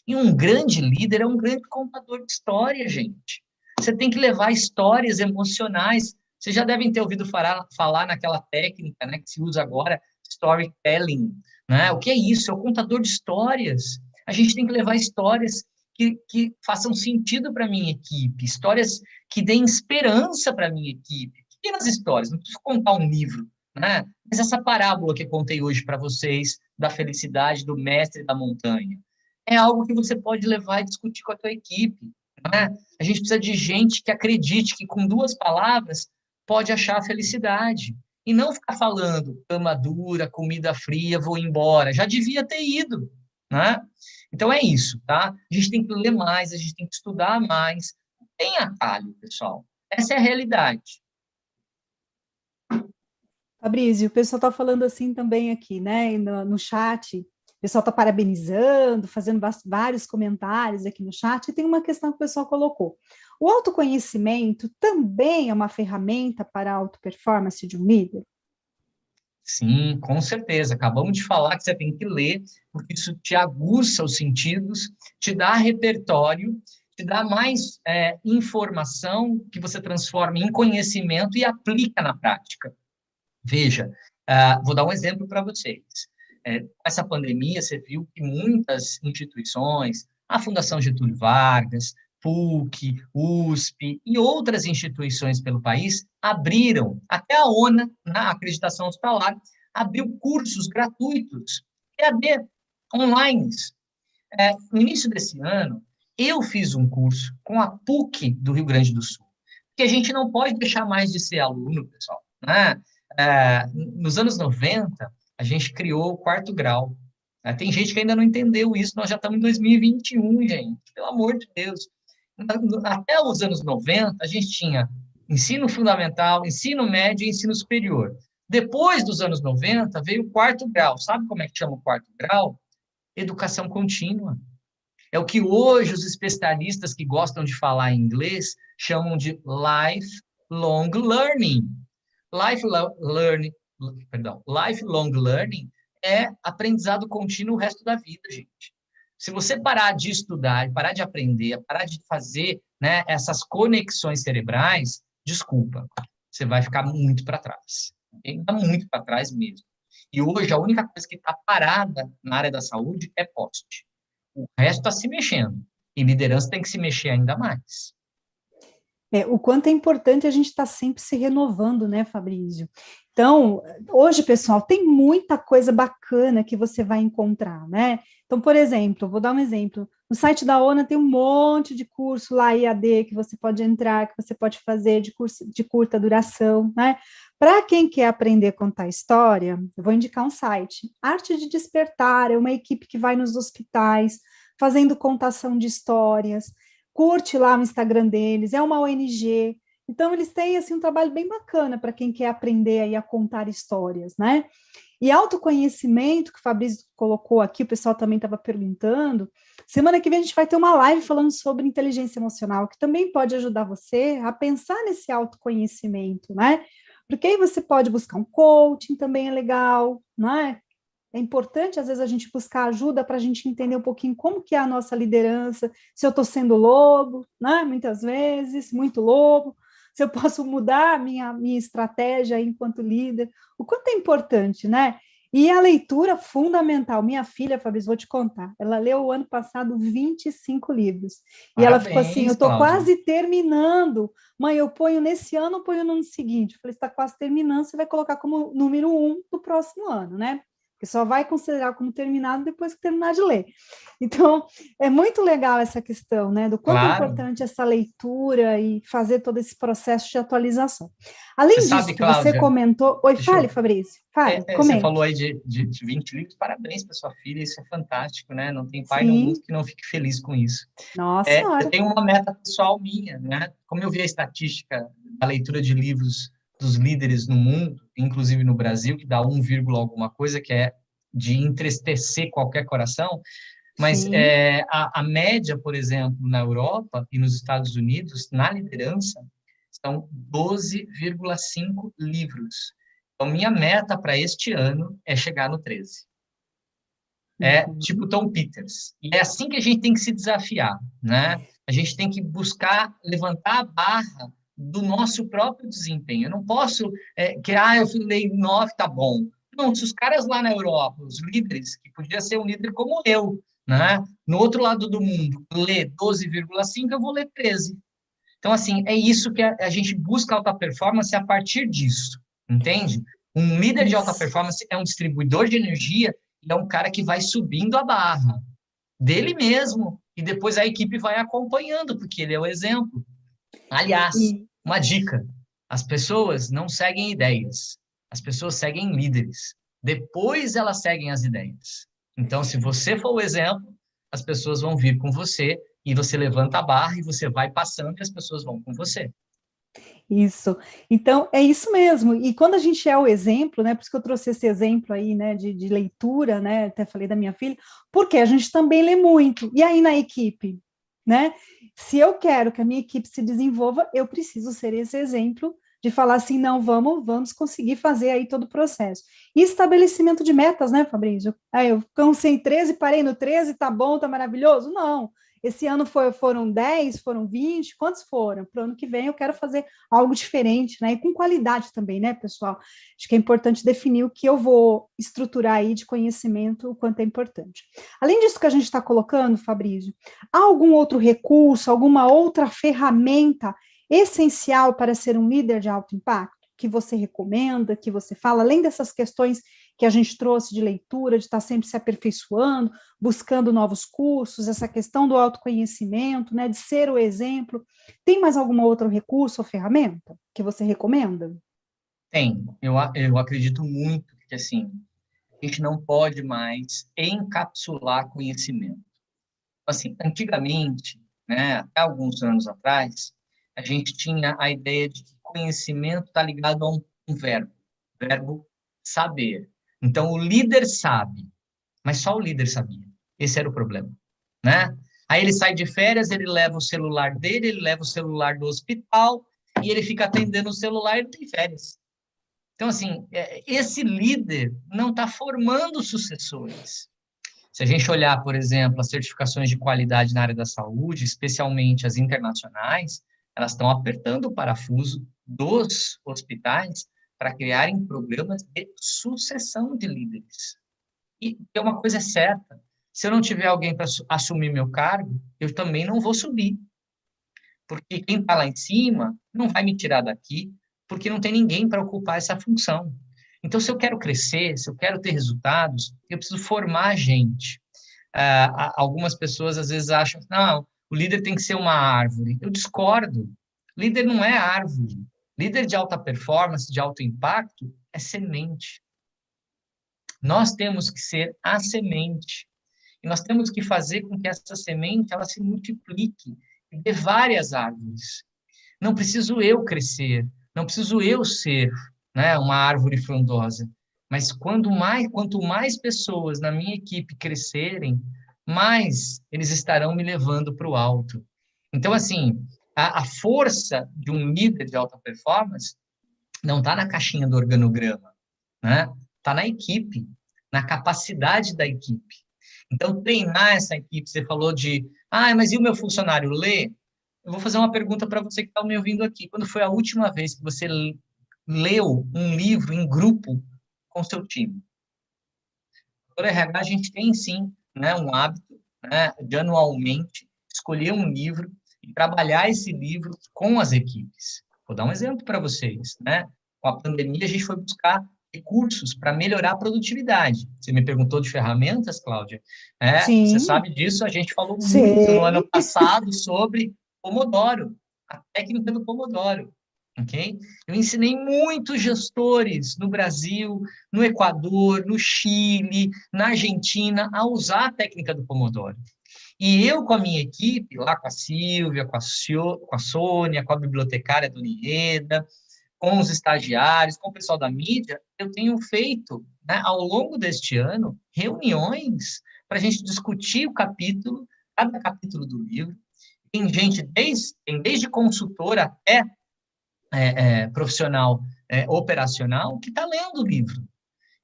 E um grande líder é um grande contador de história, gente. Você tem que levar histórias emocionais. Vocês já devem ter ouvido falar naquela técnica, né, que se usa agora, storytelling. Né? O que é isso? É o contador de histórias. A gente tem que levar histórias que façam sentido para a minha equipe, histórias que deem esperança para a minha equipe. Pequenas histórias, não preciso contar um livro, né? Mas essa parábola que eu contei hoje para vocês, da felicidade do mestre da montanha, é algo que você pode levar e discutir com a tua equipe. Né? A gente precisa de gente que acredite que com 2 palavras pode achar a felicidade. E não ficar falando cama dura, comida fria, vou embora. Já devia ter ido. Né? Então é isso, tá? A gente tem que ler mais, a gente tem que estudar mais. Tem atalho, pessoal. Essa é a realidade. Fabrício, o pessoal está falando assim também aqui, né? No chat, o pessoal está parabenizando, fazendo vários comentários aqui no chat, e tem uma questão que o pessoal colocou. O autoconhecimento também é uma ferramenta para a auto-performance de um líder? Sim, com certeza. Acabamos de falar que você tem que ler, porque isso te aguça os sentidos, te dá repertório, te dá mais informação que você transforma em conhecimento e aplica na prática. Veja, vou dar um exemplo para vocês. Essa pandemia, você viu que muitas instituições, a Fundação Getúlio Vargas, PUC, USP e outras instituições pelo país abriram, até a ONA, na acreditação hospitalar, abriu cursos gratuitos, EAD, online. No início desse ano, eu fiz um curso com a PUC do Rio Grande do Sul, que a gente não pode deixar mais de ser aluno, pessoal, né? Nos anos 90, a gente criou o 4º grau. Tem gente que ainda não entendeu isso, nós já estamos em 2021, gente, pelo amor de Deus. Até os anos 90, a gente tinha ensino fundamental, ensino médio e ensino superior. Depois dos anos 90, veio o 4º grau. Sabe como é que chama o 4º grau? Educação contínua. É o que hoje os especialistas que gostam de falar em inglês chamam de lifelong learning. Lifelong learning é aprendizado contínuo o resto da vida, gente. Se você parar de estudar, parar de aprender, parar de fazer, né, essas conexões cerebrais, desculpa, você vai ficar muito para trás. Ainda muito para trás mesmo. E hoje a única coisa que está parada na área da saúde é poste. O resto está se mexendo. E liderança tem que se mexer ainda mais. O quanto é importante a gente estar sempre se renovando, né, Fabrício? Então, hoje, pessoal, tem muita coisa bacana que você vai encontrar, né? Então, por exemplo, vou dar um exemplo. No site da ONA tem um monte de curso lá, IAD, que você pode entrar, que você pode fazer de curso de curta duração, né? Para quem quer aprender a contar história, eu vou indicar um site. Arte de Despertar, é uma equipe que vai nos hospitais, fazendo contação de histórias. Curte lá o Instagram deles, é uma ONG, então eles têm assim, um trabalho bem bacana para quem quer aprender aí a contar histórias, né? E autoconhecimento, que o Fabrício colocou aqui, o pessoal também estava perguntando, semana que vem a gente vai ter uma live falando sobre inteligência emocional, que também pode ajudar você a pensar nesse autoconhecimento, né? Porque aí você pode buscar um coaching, também é legal, né? É importante, às vezes, a gente buscar ajuda para a gente entender um pouquinho como que é a nossa liderança, se eu estou sendo lobo, né? Muitas vezes, muito lobo, se eu posso mudar a minha estratégia enquanto líder, o quanto é importante, né? E a leitura fundamental, minha filha, Fabrício, vou te contar, ela leu o ano passado 25 livros, e ela ficou assim, eu estou quase terminando, mãe, eu ponho nesse ano ou ponho no ano seguinte? Eu falei, você está quase terminando, você vai colocar como número 1 do próximo ano, né? Porque só vai considerar como terminado depois que terminar de ler. Então, é muito legal essa questão, né, do quanto é importante essa leitura e fazer todo esse processo de atualização. Além disso, que Cláudia, você comentou... Oi, fale, Fabrício, fale, você falou aí de 20 livros, parabéns para sua filha, isso é fantástico, né? Não tem pai no mundo que não fique feliz com isso. Nossa eu tenho uma meta pessoal minha, né? Como eu vi a estatística da leitura de livros dos líderes no mundo, inclusive no Brasil, que dá 1, alguma coisa, que é de entristecer qualquer coração, mas a média, por exemplo, na Europa e nos Estados Unidos, na liderança, são 12,5 livros. Então, minha meta para este ano é chegar no 13. Tipo Tom Peters. E é assim que a gente tem que se desafiar, né? A gente tem que buscar levantar a barra do nosso próprio desempenho. Eu não posso eu falei 9, tá bom. Não, se os caras lá na Europa, os líderes, que podia ser um líder como eu, né? No outro lado do mundo, lê 12,5, eu vou ler 13. Então, assim, é isso que a gente busca alta performance a partir disso, entende? Um líder de alta performance é um distribuidor de energia e é um cara que vai subindo a barra dele mesmo e depois a equipe vai acompanhando, porque ele é o exemplo. Aliás, uma dica, as pessoas não seguem ideias, as pessoas seguem líderes. Depois elas seguem as ideias. Então, se você for o exemplo, as pessoas vão vir com você e você levanta a barra e você vai passando e as pessoas vão com você. Isso. Então, é isso mesmo. E quando a gente é o exemplo, né, por isso que eu trouxe esse exemplo aí, né, de leitura, né, até falei da minha filha, porque a gente também lê muito. E aí na equipe, né? Se eu quero que a minha equipe se desenvolva, eu preciso ser esse exemplo de falar assim, não, vamos conseguir fazer aí todo o processo. E estabelecimento de metas, né, Fabrício? Eu cansei 13, parei no 13, tá bom, tá maravilhoso? Não, esse ano foram 10, foram 20, quantos foram? Para o ano que vem eu quero fazer algo diferente, né? E com qualidade também, né, pessoal? Acho que é importante definir o que eu vou estruturar aí de conhecimento, o quanto é importante. Além disso que a gente está colocando, Fabrício, há algum outro recurso, alguma outra ferramenta essencial para ser um líder de alto impacto que você recomenda, que você fala, além dessas questões que a gente trouxe de leitura, de estar sempre se aperfeiçoando, buscando novos cursos, essa questão do autoconhecimento, né, de ser o exemplo. Tem mais algum outro recurso ou ferramenta que você recomenda? Tem. Eu acredito muito que, assim, a gente não pode mais encapsular conhecimento. Assim, antigamente, né, até alguns anos atrás, a gente tinha a ideia de que conhecimento está ligado a um verbo saber. Então, o líder sabe, mas só o líder sabia. Esse era o problema, né? Aí ele sai de férias, ele leva o celular dele, ele leva o celular do hospital e ele fica atendendo o celular e ele tem férias. Então, assim, esse líder não está formando sucessores. Se a gente olhar, por exemplo, as certificações de qualidade na área da saúde, especialmente as internacionais, elas estão apertando o parafuso dos hospitais para criarem programas de sucessão de líderes. E uma coisa é certa, se eu não tiver alguém para assumir meu cargo, eu também não vou subir. Porque quem está lá em cima não vai me tirar daqui, porque não tem ninguém para ocupar essa função. Então, se eu quero crescer, se eu quero ter resultados, eu preciso formar gente. Algumas pessoas, às vezes, acham que não, o líder tem que ser uma árvore. Eu discordo. Líder não é árvore. Líder de alta performance, de alto impacto, é semente. Nós temos que ser a semente. E nós temos que fazer com que essa semente ela se multiplique e dê várias árvores. Não preciso eu crescer, não preciso eu ser, né, uma árvore frondosa. Mas quanto mais pessoas na minha equipe crescerem, mais eles estarão me levando para o alto. Então, assim, a força de um líder de alta performance não está na caixinha do organograma, né? Está na equipe, na capacidade da equipe. Então, treinar essa equipe, você falou de, mas e o meu funcionário lê? Eu vou fazer uma pergunta para você que está me ouvindo aqui. Quando foi a última vez que você leu um livro em grupo com seu time? Por RH, a gente tem, sim, né, um hábito, né, de anualmente escolher um livro e trabalhar esse livro com as equipes. Vou dar um exemplo para vocês, né? Com a pandemia, a gente foi buscar recursos para melhorar a produtividade. Você me perguntou de ferramentas, Cláudia? Você Sim, sabe disso, a gente falou muito no sei. ano passado sobre Pomodoro, a técnica do Pomodoro, ok? Eu ensinei muitos gestores no Brasil, no Equador, no Chile, na Argentina, a usar a técnica do Pomodoro. E eu, com a minha equipe, lá com a Silvia, com a Sônia, com a bibliotecária Dona Ireda, com os estagiários, com o pessoal da mídia, eu tenho feito, né, ao longo deste ano, reuniões para a gente discutir o capítulo, cada capítulo do livro. Tem gente, desde consultor até profissional operacional, que está lendo o livro.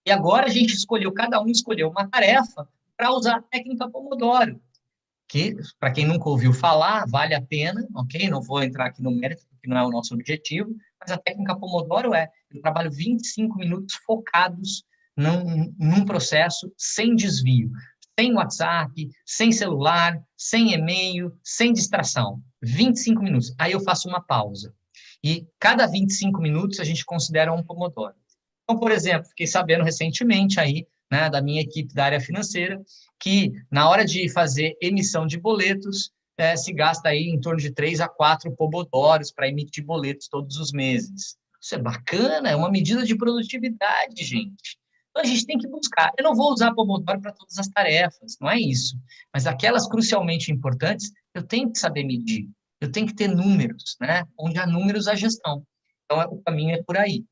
E agora a gente cada um escolheu uma tarefa para usar a técnica Pomodoro, que, para quem nunca ouviu falar, vale a pena, ok? Não vou entrar aqui no mérito, porque não é o nosso objetivo, mas a técnica Pomodoro eu trabalho 25 minutos focados num processo sem desvio, sem WhatsApp, sem celular, sem e-mail, sem distração. 25 minutos. Aí eu faço uma pausa. E cada 25 minutos a gente considera um Pomodoro. Então, por exemplo, fiquei sabendo recentemente aí, né, da minha equipe da área financeira, que na hora de fazer emissão de boletos, se gasta aí em torno de 3 a 4 pomodoros para emitir boletos todos os meses. Isso é bacana, é uma medida de produtividade, gente. Então, a gente tem que buscar. Eu não vou usar Pomodoro para todas as tarefas, não é isso. Mas aquelas crucialmente importantes, eu tenho que saber medir. Eu tenho que ter números, né? Onde há números, há gestão. Então, o caminho é por aí.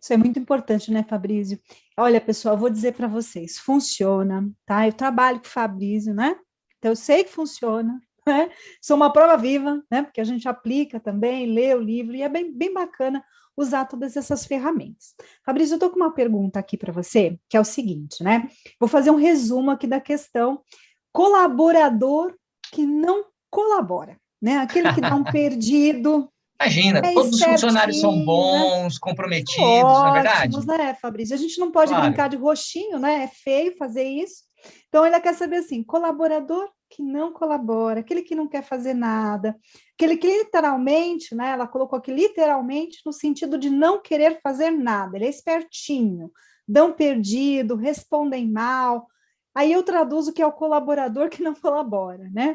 Isso é muito importante, né, Fabrício? Olha, pessoal, eu vou dizer para vocês, funciona, tá? Eu trabalho com o Fabrício, né? Então, eu sei que funciona, né? Sou uma prova viva, né? Porque a gente aplica também, lê o livro, e é bem bacana usar todas essas ferramentas. Fabrício, eu estou com uma pergunta aqui para você, que é o seguinte, né? Vou fazer um resumo aqui da questão colaborador que não colabora, né? Aquele que dá um perdido. Imagina, todos os funcionários são bons, comprometidos, não é Ótimos, verdade? né, Fabrício? A gente não pode Claro. brincar de roxinho, né? É feio fazer isso. Então, ele quer saber assim, colaborador que não colabora, aquele que não quer fazer nada, aquele que literalmente, né? Ela colocou aqui literalmente no sentido de não querer fazer nada. Ele é espertinho, dão perdido, respondem mal. Aí eu traduzo que é o colaborador que não colabora, né?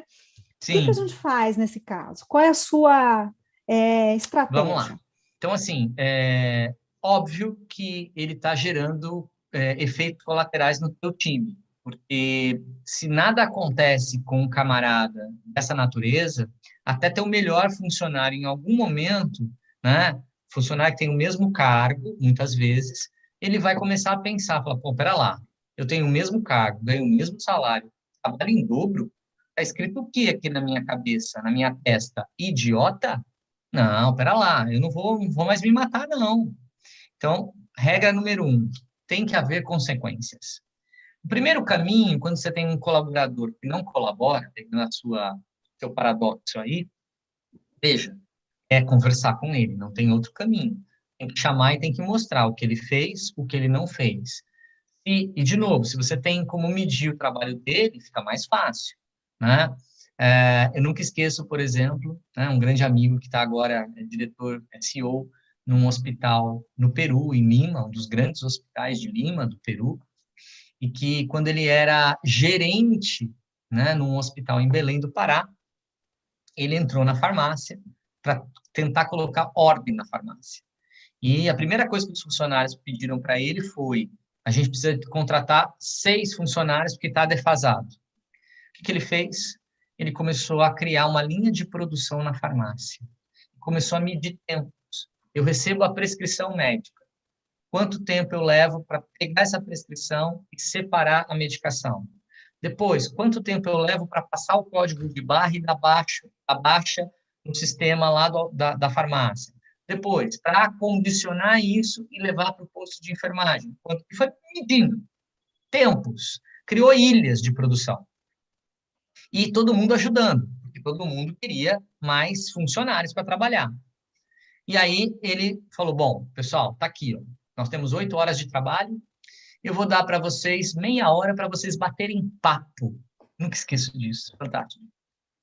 O que a Sim, gente faz nesse caso? Qual é a sua vamos estratégia? lá. Então, assim, é óbvio que ele está gerando efeitos colaterais no teu time, porque se nada acontece com um camarada dessa natureza, até teu melhor funcionário em algum momento, né, funcionário que tem o mesmo cargo, muitas vezes, ele vai começar a pensar, falar, pô, pera lá, eu tenho o mesmo cargo, ganho o mesmo salário, trabalho em dobro, está escrito o que aqui na minha cabeça, na minha testa? Idiota? Não, pera lá, eu não vou mais me matar, não. Então, regra número 1, tem que haver consequências. O primeiro caminho, quando você tem um colaborador que não colabora, pegando seu paradoxo aí, veja, é conversar com ele, não tem outro caminho. Tem que chamar e tem que mostrar o que ele fez, o que ele não fez. De novo, se você tem como medir o trabalho dele, fica mais fácil, né? Eu nunca esqueço, por exemplo, né, um grande amigo que está agora diretor, CEO, num hospital no Peru, em Lima, um dos grandes hospitais de Lima, do Peru, e que quando ele era gerente, né, num hospital em Belém do Pará, ele entrou na farmácia para tentar colocar ordem na farmácia. E a primeira coisa que os funcionários pediram para ele foi: a gente precisa contratar 6 funcionários porque está defasado. O que ele fez? Ele começou a criar uma linha de produção na farmácia. Começou a medir tempos. Eu recebo a prescrição médica. Quanto tempo eu levo para pegar essa prescrição e separar a medicação? Depois, quanto tempo eu levo para passar o código de barra e dar baixa no sistema lá da farmácia? Depois, para acondicionar isso e levar para o posto de enfermagem. E foi medindo tempos. Criou ilhas de produção. E todo mundo ajudando, porque todo mundo queria mais funcionários para trabalhar. E aí ele falou, bom, pessoal, tá aqui, ó. Nós temos 8 horas de trabalho, eu vou dar para vocês meia hora para vocês baterem papo. Nunca esqueço disso, fantástico.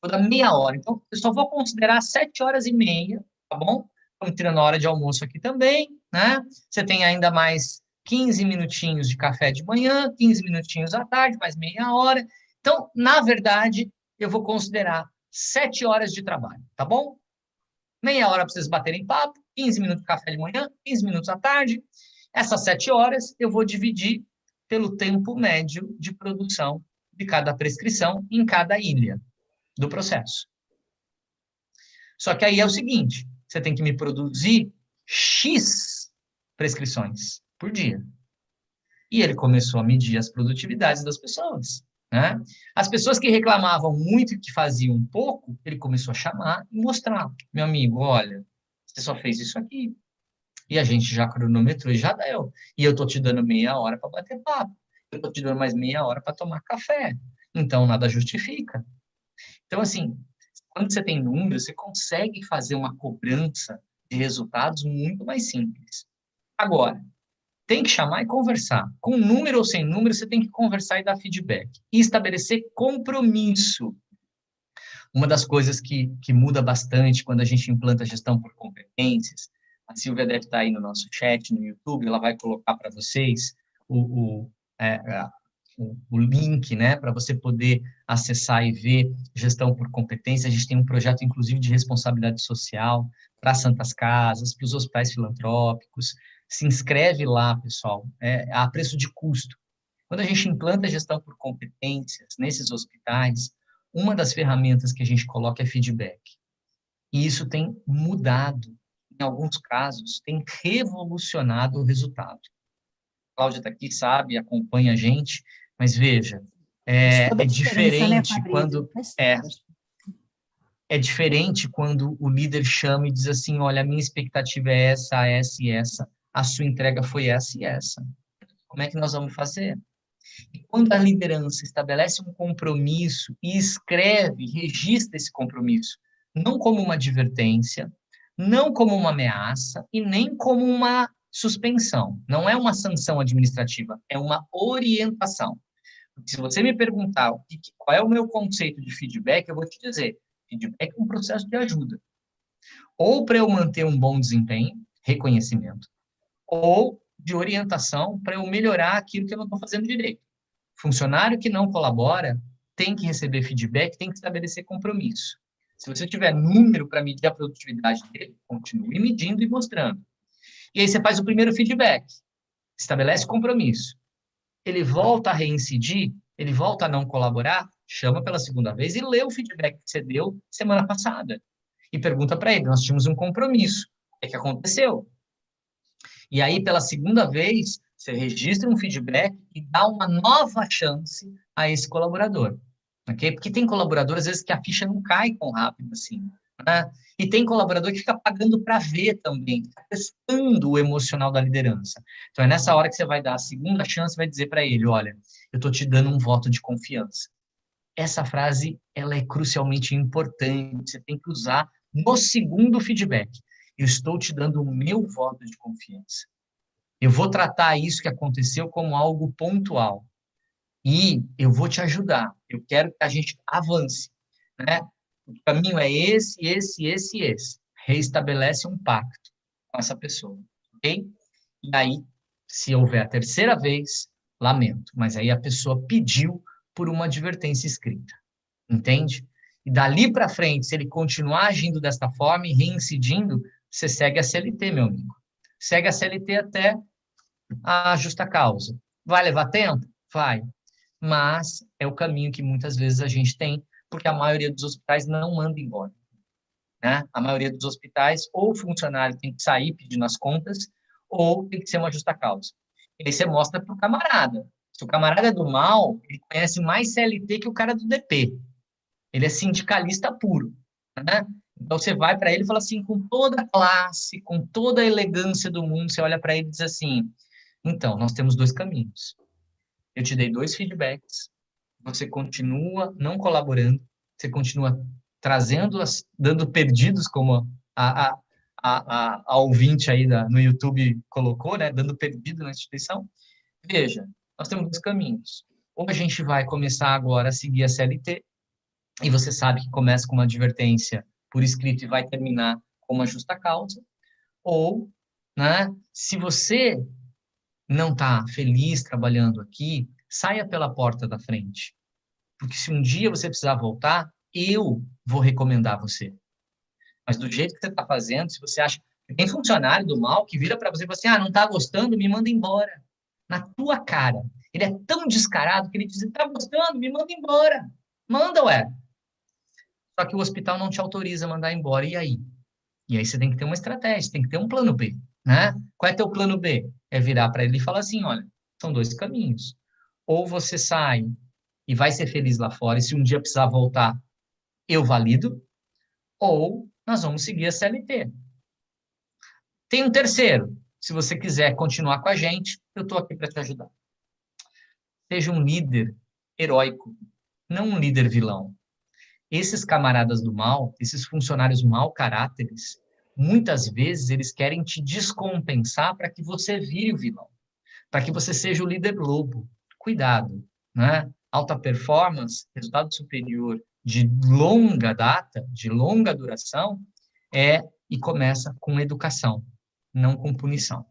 Vou dar meia hora, então eu só vou considerar 7 horas e meia, tá bom? Estamos tirando a hora de almoço aqui também, né? Você tem ainda mais 15 minutinhos de café de manhã, 15 minutinhos à tarde, mais meia hora. Então, na verdade, eu vou considerar 7 horas de trabalho, tá bom? Meia hora para vocês baterem papo, 15 minutos de café de manhã, 15 minutos à tarde. Essas 7 horas eu vou dividir pelo tempo médio de produção de cada prescrição em cada ilha do processo. Só que aí é o seguinte, você tem que me produzir X prescrições por dia. E ele começou a medir as produtividades das pessoas, né? As pessoas que reclamavam muito e que faziam pouco, ele começou a chamar e mostrar. Meu amigo, olha, você só fez isso aqui. E a gente já cronometrou e já deu. E eu estou te dando meia hora para bater papo. Eu estou te dando mais meia hora para tomar café. Então, nada justifica. Então, assim, quando você tem números, você consegue fazer uma cobrança de resultados muito mais simples. Agora, tem que chamar e conversar. Com número ou sem número, você tem que conversar e dar feedback. E estabelecer compromisso. Uma das coisas que muda bastante quando a gente implanta gestão por competências, a Silvia deve estar aí no nosso chat, no YouTube, ela vai colocar para vocês o link, né, para você poder acessar e ver gestão por competência. A gente tem um projeto, inclusive, de responsabilidade social para Santas Casas, para os hospitais filantrópicos. Se inscreve lá, pessoal, a preço de custo. Quando a gente implanta gestão por competências nesses hospitais, uma das ferramentas que a gente coloca é feedback. E isso tem mudado, em alguns casos, tem revolucionado o resultado. A Cláudia está aqui, sabe, acompanha a gente, mas veja, é diferente, né, quando é diferente quando o líder chama e diz assim, olha, a minha expectativa é essa e essa, a sua entrega foi essa e essa. Como é que nós vamos fazer? E quando a liderança estabelece um compromisso e escreve, registra esse compromisso, não como uma advertência, não como uma ameaça e nem como uma suspensão. Não é uma sanção administrativa, é uma orientação. Porque se você me perguntar qual é o meu conceito de feedback, eu vou te dizer, feedback é um processo de ajuda. Ou para eu manter um bom desempenho, reconhecimento, ou de orientação para eu melhorar aquilo que eu não estou fazendo direito. Funcionário que não colabora tem que receber feedback, tem que estabelecer compromisso. Se você tiver número para medir a produtividade dele, continue medindo e mostrando. E aí você faz o primeiro feedback, estabelece compromisso. Ele volta a reincidir, ele volta a não colaborar, chama pela segunda vez e lê o feedback que você deu semana passada. E pergunta para ele, nós tínhamos um compromisso, o que aconteceu? E aí, pela segunda vez, você registra um feedback e dá uma nova chance a esse colaborador. Okay? Porque tem colaborador, às vezes, que a ficha não cai tão rápido assim. Né? E tem colaborador que fica pagando para ver também, fica testando o emocional da liderança. Então, é nessa hora que você vai dar a segunda chance, vai dizer para ele, olha, eu estou te dando um voto de confiança. Essa frase, ela é crucialmente importante, você tem que usar no segundo feedback. Eu estou te dando o meu voto de confiança. Eu vou tratar isso que aconteceu como algo pontual. E eu vou te ajudar. Eu quero que a gente avance. Né? O caminho é esse. Reestabelece um pacto com essa pessoa. Ok? E aí, se houver a terceira vez, lamento. Mas aí a pessoa pediu por uma advertência escrita. Entende? E dali para frente, se ele continuar agindo desta forma e reincidindo, você segue a CLT, meu amigo. Segue a CLT até a justa causa. Vai levar tempo? Vai. Mas é o caminho que muitas vezes a gente tem, porque a maioria dos hospitais não manda embora. Né? A maioria dos hospitais, ou o funcionário tem que sair pedindo as contas, ou tem que ser uma justa causa. E aí você mostra para o camarada. Se o camarada é do mal, ele conhece mais CLT que o cara do DP. Ele é sindicalista puro. Né? Então, você vai para ele e fala assim, com toda a classe, com toda a elegância do mundo, você olha para ele e diz assim, então, nós temos dois caminhos. Eu te dei 2 feedbacks, você continua não colaborando, você continua trazendo, dando perdidos, como a ouvinte aí no YouTube colocou, né, dando perdido na instituição. Veja, nós temos 2 caminhos. Ou a gente vai começar agora a seguir a CLT, e você sabe que começa com uma advertência por escrito e vai terminar com uma justa causa, ou, né, se você não está feliz trabalhando aqui, saia pela porta da frente. Porque se um dia você precisar voltar, eu vou recomendar você. Mas do jeito que você está fazendo, se você acha que tem funcionário do mal que vira para você e fala assim, não está gostando, me manda embora. Na tua cara. Ele é tão descarado que ele diz, está gostando, me manda embora. Manda, ué. Só que o hospital não te autoriza a mandar embora, e aí? E aí você tem que ter uma estratégia, tem que ter um plano B, né? Qual é teu plano B? É virar para ele e falar assim, olha, são 2 caminhos. Ou você sai e vai ser feliz lá fora, e se um dia precisar voltar, eu valido, ou nós vamos seguir a CLT. Tem um terceiro, se você quiser continuar com a gente, eu estou aqui para te ajudar. Seja um líder heróico, não um líder vilão. Esses camaradas do mal, esses funcionários mau caráteres, muitas vezes eles querem te descompensar para que você vire o vilão, para que você seja o líder lobo. Cuidado, né? Alta performance, resultado superior de longa data, de longa duração, e começa com educação, não com punição.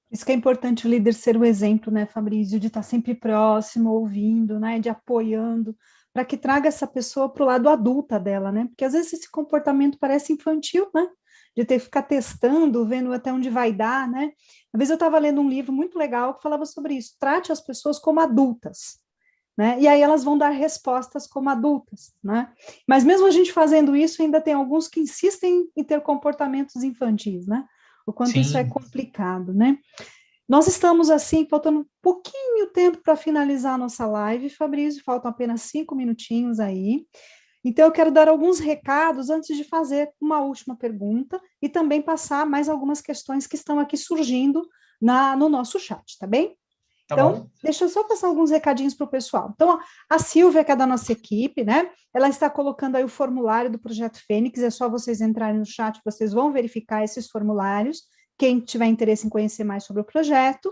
Isso que é importante o líder ser o exemplo, né, Fabrício, de estar sempre próximo, ouvindo, né, de apoiando, para que traga essa pessoa para o lado adulta dela, né? Porque às vezes esse comportamento parece infantil, né? De ter que ficar testando, vendo até onde vai dar, né? Às vezes eu estava lendo um livro muito legal que falava sobre isso. Trate as pessoas como adultas, né? E aí elas vão dar respostas como adultas, né? Mas mesmo a gente fazendo isso, ainda tem alguns que insistem em ter comportamentos infantis, né? O quanto Sim. Isso é complicado, né? Nós estamos, assim, faltando um pouquinho tempo para finalizar a nossa live, Fabrício, faltam apenas 5 minutinhos aí. Então, eu quero dar alguns recados antes de fazer uma última pergunta e também passar mais algumas questões que estão aqui surgindo no nosso chat, tá bem? Tá Então, bom. deixa eu só passar alguns recadinhos para o pessoal. Então, a Silvia, que é da nossa equipe, né? Ela está colocando aí o formulário do Projeto Fênix, é só vocês entrarem no chat, vocês vão verificar esses formulários, quem tiver interesse em conhecer mais sobre o projeto.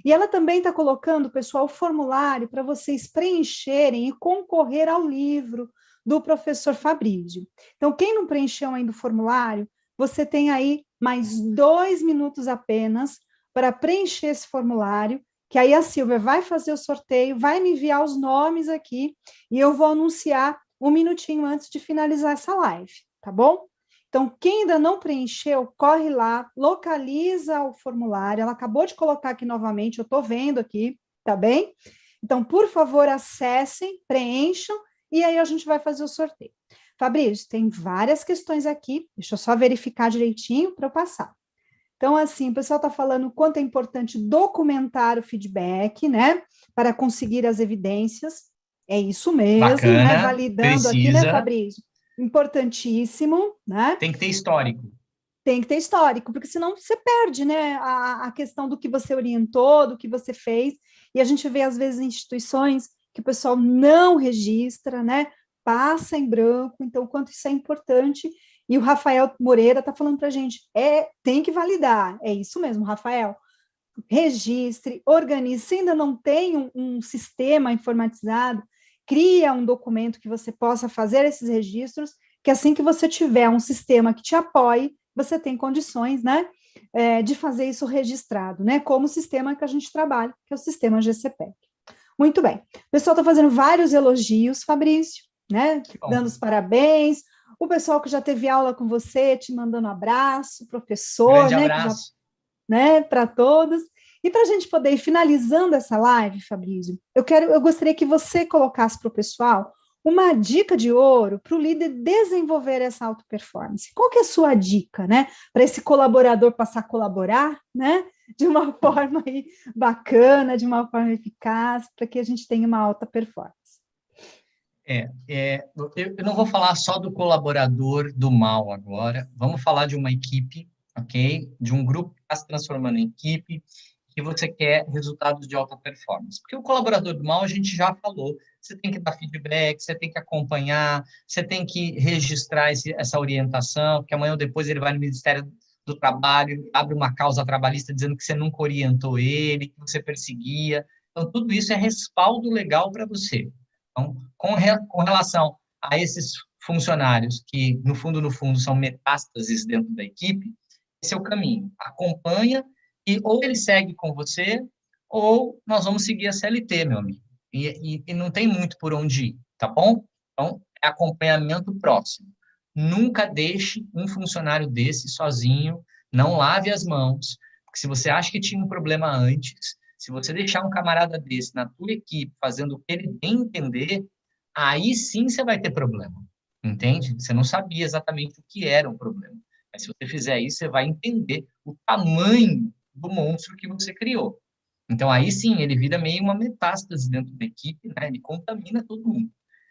E ela também está colocando, pessoal, o formulário para vocês preencherem e concorrer ao livro do professor Fabrício. Então, quem não preencheu ainda o formulário, você tem aí mais 2 minutos apenas para preencher esse formulário, que aí a Silvia vai fazer o sorteio, vai me enviar os nomes aqui, e eu vou anunciar 1 minutinho antes de finalizar essa live, tá bom? Então, quem ainda não preencheu, corre lá, localiza o formulário, ela acabou de colocar aqui novamente, eu estou vendo aqui, tá bem? Então, por favor, acessem, preencham, e aí a gente vai fazer o sorteio. Fabrício, tem várias questões aqui, deixa eu só verificar direitinho para eu passar. Então, assim, o pessoal está falando o quanto é importante documentar o feedback, né, para conseguir as evidências. É isso mesmo, né, Bacana, validando aqui, né, precisa. Fabrício? Importantíssimo, né? Tem que ter histórico. Tem que ter histórico, porque senão você perde, né, a questão do que você orientou, do que você fez, e a gente vê, às vezes, instituições que o pessoal não registra, né, passa em branco, então, o quanto isso é importante, e o Rafael Moreira está falando para a gente, tem que validar, é isso mesmo, Rafael, registre, organize, se ainda não tem um sistema informatizado, cria um documento que você possa fazer esses registros, que assim que você tiver um sistema que te apoie, você tem condições, né, de fazer isso registrado, né, como o sistema que a gente trabalha, que é o sistema GCPEC. Muito bem. O pessoal está fazendo vários elogios, Fabrício, né, dando os parabéns, o pessoal que já teve aula com você, te mandando abraço, professor, Grande né, abraço. para todos. E para a gente poder ir finalizando essa live, Fabrício, eu gostaria que você colocasse para o pessoal uma dica de ouro para o líder desenvolver essa alta performance. Qual que é a sua dica, né? Para esse colaborador passar a colaborar, né? De uma forma aí bacana, de uma forma eficaz, para que a gente tenha uma alta performance. Eu não vou falar só do colaborador do mal agora, vamos falar de uma equipe, ok? De um grupo que está se transformando em equipe, que você quer resultados de alta performance. Porque o colaborador do mal, a gente já falou, você tem que dar feedback, você tem que acompanhar, você tem que registrar essa orientação, porque amanhã ou depois ele vai no Ministério do Trabalho, abre uma causa trabalhista dizendo que você nunca orientou ele, que você perseguia. Então, tudo isso é respaldo legal para você. Então, com relação a esses funcionários que, no fundo, são metástases dentro da equipe, esse é o caminho. Acompanha e ou ele segue com você, ou nós vamos seguir a CLT, meu amigo. E não tem muito por onde ir, tá bom? Então, é acompanhamento próximo. Nunca deixe um funcionário desse sozinho, não lave as mãos, porque se você acha que tinha um problema antes, se você deixar um camarada desse na tua equipe fazendo o que ele bem entender, aí sim você vai ter problema, entende? Você não sabia exatamente o que era um problema. Mas se você fizer isso, você vai entender o tamanho do monstro que você criou. Então, aí sim, ele vira meio uma metástase dentro da equipe, né? Ele contamina todo mundo.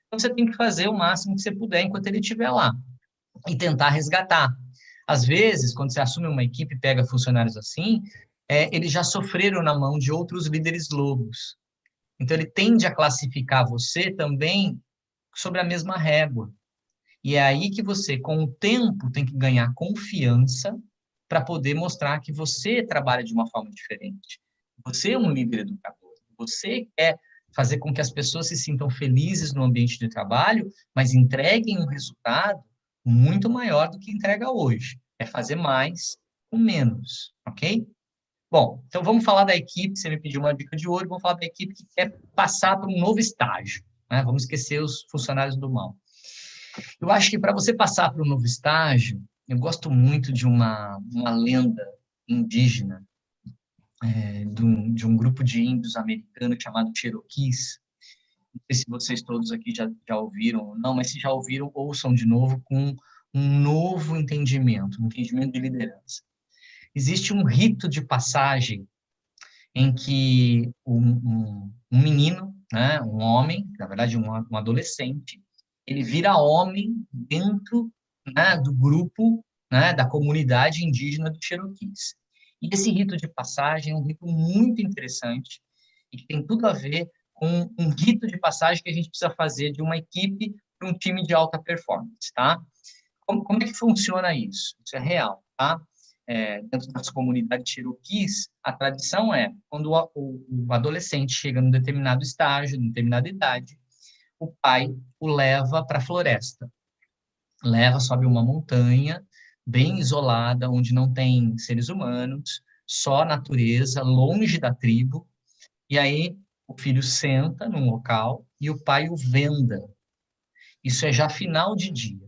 Então, você tem que fazer o máximo que você puder enquanto ele estiver lá e tentar resgatar. Às vezes, quando você assume uma equipe e pega funcionários assim, eles já sofreram na mão de outros líderes lobos. Então, ele tende a classificar você também sobre a mesma régua. E é aí que você, com o tempo, tem que ganhar confiança para poder mostrar que você trabalha de uma forma diferente. Você é um líder educador. Você quer fazer com que as pessoas se sintam felizes no ambiente de trabalho, mas entreguem um resultado muito maior do que entrega hoje. É fazer mais com menos, ok? Bom, então vamos falar da equipe. Você me pediu uma dica de ouro, vamos falar da equipe que quer passar para um novo estágio, né? Vamos esquecer os funcionários do mal. Eu acho que para você passar para um novo estágio, eu gosto muito de uma lenda indígena, de um grupo de índios americanos chamado Cherokees. Não sei se vocês todos aqui já ouviram ou não, mas se já ouviram, ouçam de novo com um novo entendimento, um entendimento de liderança. Existe um rito de passagem em que um menino, né, um homem, na verdade um adolescente, ele vira homem dentro, né, do grupo, né, da comunidade indígena dos Cherokees. E esse rito de passagem é um rito muito interessante e que tem tudo a ver com um rito de passagem que a gente precisa fazer de uma equipe para um time de alta performance, tá? Como é que funciona isso? Isso é real, tá? Dentro das comunidades Cherokees, a tradição é, quando o adolescente chega num determinado estágio, numa determinada idade, o pai o leva para a floresta. Sobe uma montanha bem isolada, onde não tem seres humanos, só natureza, longe da tribo, e aí o filho senta num local e o pai o venda. Isso é já final de dia.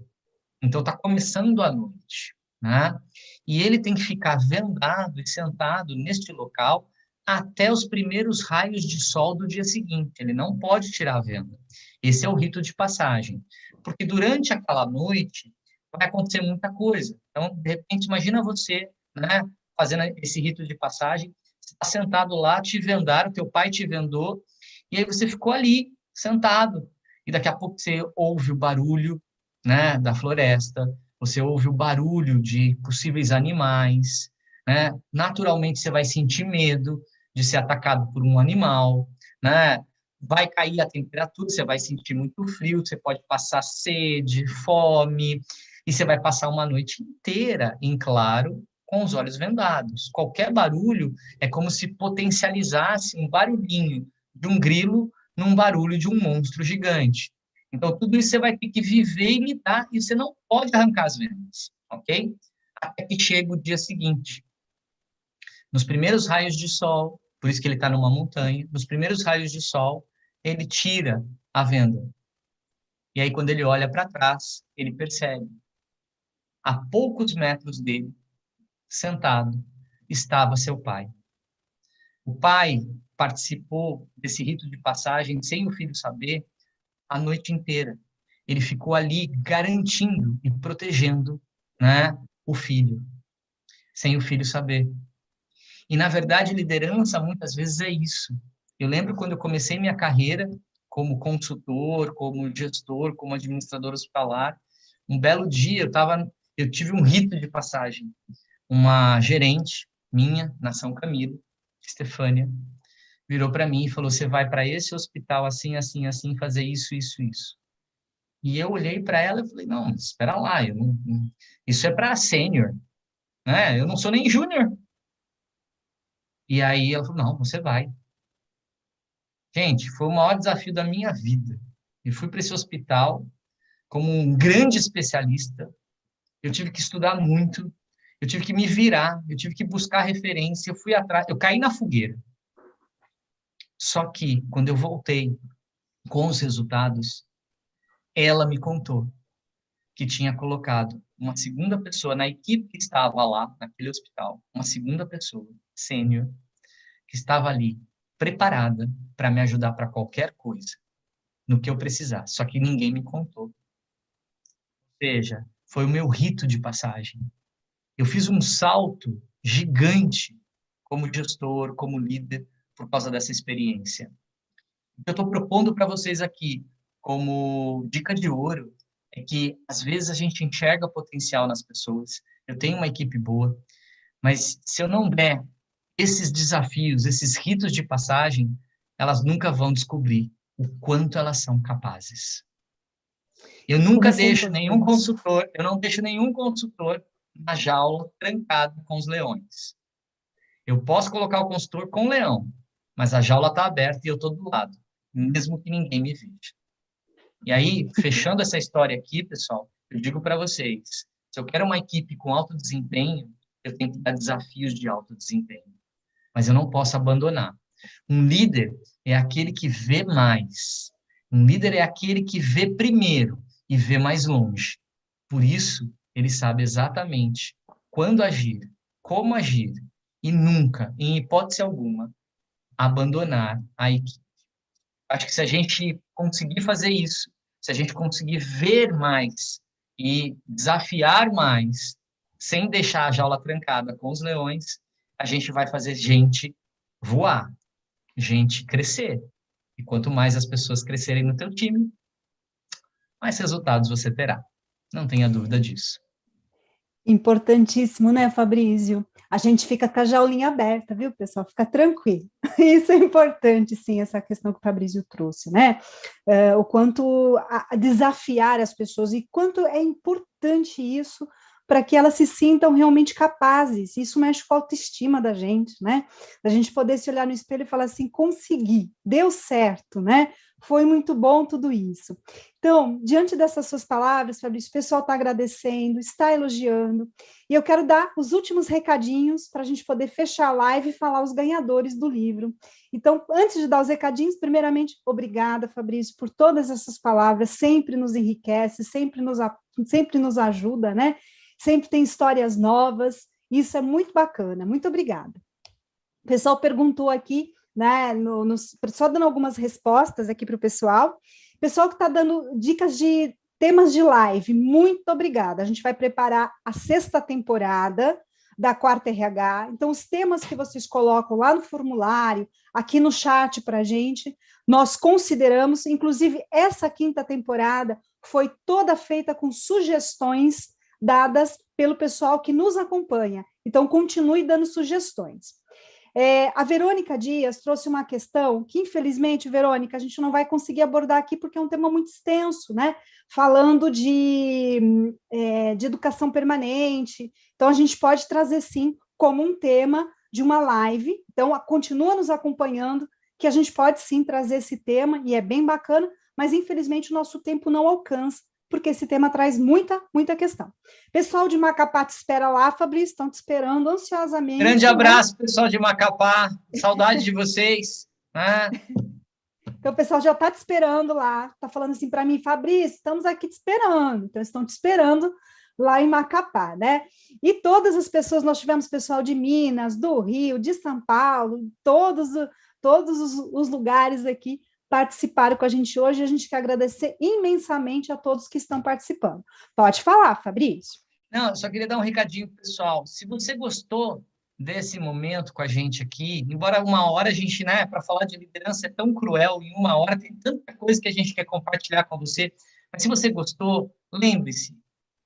Então está começando a noite, né? E ele tem que ficar vendado e sentado neste local até os primeiros raios de sol do dia seguinte. Ele não pode tirar a venda. Esse é o rito de passagem. Porque durante aquela noite vai acontecer muita coisa. Então, de repente, imagina você, né, fazendo esse rito de passagem, você está sentado lá, te vendaram, teu pai te vendou, e aí você ficou ali, sentado. E daqui a pouco você ouve o barulho, né, da floresta, você ouve o barulho de possíveis animais, né? Naturalmente você vai sentir medo de ser atacado por um animal, né? Vai cair a temperatura, você vai sentir muito frio, você pode passar sede, fome, e você vai passar uma noite inteira em claro, com os olhos vendados. Qualquer barulho é como se potencializasse um barulhinho de um grilo num barulho de um monstro gigante. Então, tudo isso você vai ter que viver e lidar, e você não pode arrancar as vendas, ok? Até que chega o dia seguinte. Nos primeiros raios de sol, por isso que ele está numa montanha, nos primeiros raios de sol, ele tira a venda. E aí, quando ele olha para trás, ele percebe. A poucos metros dele, sentado, estava seu pai. O pai participou desse rito de passagem sem o filho saber, a noite inteira. Ele ficou ali garantindo e protegendo, né, o filho, sem o filho saber. E, na verdade, liderança, muitas vezes, é isso. Eu lembro quando eu comecei minha carreira como consultor, como gestor, como administrador hospitalar, um belo dia eu tive um rito de passagem. Uma gerente minha, na São Camilo, Estefânia, virou para mim e falou: você vai para esse hospital assim, assim, assim, fazer isso, isso, isso. E eu olhei para ela e falei: não, espera lá, isso é para sênior, né? Eu não sou nem júnior. E aí ela falou: não, você vai. Gente, foi o maior desafio da minha vida. Eu fui para esse hospital como um grande especialista. Eu tive que estudar muito, eu tive que me virar, eu tive que buscar referência, eu fui atrás, eu caí na fogueira. Só que, quando eu voltei com os resultados, ela me contou que tinha colocado uma segunda pessoa na equipe que estava lá, naquele hospital, uma segunda pessoa, sênior, que estava ali, preparada para me ajudar para qualquer coisa, no que eu precisasse. Só que ninguém me contou. Ou seja, foi o meu rito de passagem. Eu fiz um salto gigante como gestor, como líder, por causa dessa experiência. O que eu estou propondo para vocês aqui, como dica de ouro, é que, às vezes, a gente enxerga potencial nas pessoas. Eu tenho uma equipe boa, mas se eu não der esses desafios, esses ritos de passagem, elas nunca vão descobrir o quanto elas são capazes. Eu nunca deixo nenhum consultor, eu não deixo nenhum consultor na jaula trancado com os leões. Eu posso colocar o consultor com o leão, mas a jaula está aberta e eu estou do lado, mesmo que ninguém me veja. E aí, fechando essa história aqui, pessoal, eu digo para vocês, se eu quero uma equipe com alto desempenho, eu tenho que dar desafios de alto desempenho. Mas eu não posso abandonar. Um líder é aquele que vê mais. Um líder é aquele que vê primeiro e vê mais longe. Por isso, ele sabe exatamente quando agir, como agir, e nunca, em hipótese alguma, abandonar a equipe. Acho que se a gente conseguir fazer isso, se a gente conseguir ver mais e desafiar mais, sem deixar a jaula trancada com os leões, a gente vai fazer gente voar, gente crescer. E quanto mais as pessoas crescerem no teu time, mais resultados você terá. Não tenha dúvida disso. Importantíssimo, né, Fabrício? A gente fica com a jaulinha aberta, viu, pessoal? Fica tranquilo. Isso é importante, sim, essa questão que o Fabrício trouxe, né? O quanto a desafiar as pessoas e quanto é importante isso para que elas se sintam realmente capazes. Isso mexe com a autoestima da gente, né? A gente poder se olhar no espelho e falar assim, consegui, deu certo, né? Foi muito bom tudo isso. Então, diante dessas suas palavras, Fabrício, o pessoal está agradecendo, está elogiando, e eu quero dar os últimos recadinhos para a gente poder fechar a live e falar os ganhadores do livro. Então, antes de dar os recadinhos, primeiramente, obrigada, Fabrício, por todas essas palavras, sempre nos enriquece, sempre nos ajuda, né? Sempre tem histórias novas, isso é muito bacana, muito obrigada. O pessoal perguntou aqui, né, só dando algumas respostas aqui para o pessoal que está dando dicas de temas de live, muito obrigada. A gente vai preparar a 6ª temporada da Quarta RH, então os temas que vocês colocam lá no formulário, aqui no chat para a gente, nós consideramos, inclusive essa 5ª temporada foi toda feita com sugestões dadas pelo pessoal que nos acompanha, então continue dando sugestões. A Verônica Dias trouxe uma questão que, infelizmente, Verônica, a gente não vai conseguir abordar aqui porque é um tema muito extenso, né? Falando de educação permanente. Então, a gente pode trazer, sim, como um tema de uma live. Então, continua nos acompanhando, que a gente pode, sim, trazer esse tema, e é bem bacana, mas, infelizmente, o nosso tempo não alcança, porque esse tema traz muita, muita questão. Pessoal de Macapá te espera lá, Fabrício, estão te esperando ansiosamente. Grande abraço, né? Pessoal de Macapá, saudade de vocês. Né? Então, o pessoal já está te esperando lá, está falando assim para mim, Fabrício, estamos aqui te esperando. Então, estão te esperando lá em Macapá, né? E todas as pessoas, nós tivemos pessoal de Minas, do Rio, de São Paulo, todos os lugares aqui participaram com a gente hoje, a gente quer agradecer imensamente a todos que estão participando. Pode falar, Fabrício. Não, eu só queria dar um recadinho pro pessoal. Se você gostou desse momento com a gente aqui, embora uma hora a gente, né, para falar de liderança é tão cruel, em uma hora tem tanta coisa que a gente quer compartilhar com você, mas se você gostou, lembre-se,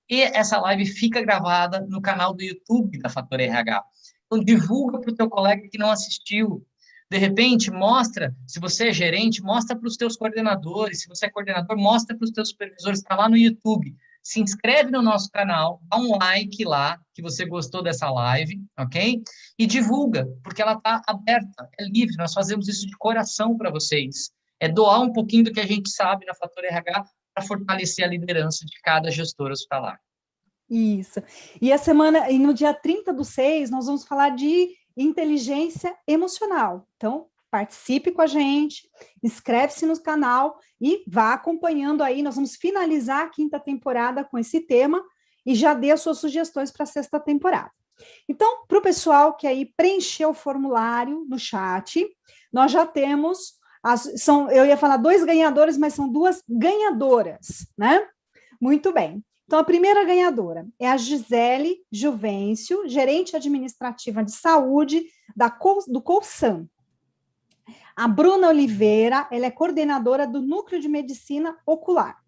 e essa live fica gravada no canal do YouTube da Fator RH. Então, divulga para o teu colega que não assistiu. De repente, mostra, se você é gerente, mostra para os teus coordenadores, se você é coordenador, mostra para os teus supervisores, está lá no YouTube. Se inscreve no nosso canal, dá um like lá, que você gostou dessa live, ok? E divulga, porque ela está aberta, é livre, nós fazemos isso de coração para vocês. É doar um pouquinho do que a gente sabe na Fator RH para fortalecer a liderança de cada gestor hospitalar. Isso. E no dia 30/6, nós vamos falar de inteligência emocional. Então, participe com a gente, inscreve-se no canal e vá acompanhando aí. Nós vamos finalizar a 5ª temporada com esse tema e já dê as suas sugestões para a 6ª temporada. Então, para o pessoal que aí preencheu o formulário no chat, nós já temos, eu ia falar 2 ganhadores, mas são 2 ganhadoras, né? Muito bem. Então, a primeira ganhadora é a Gisele Juvencio, gerente administrativa de saúde do Colsan. A Bruna Oliveira, ela é coordenadora do Núcleo de Medicina Ocular.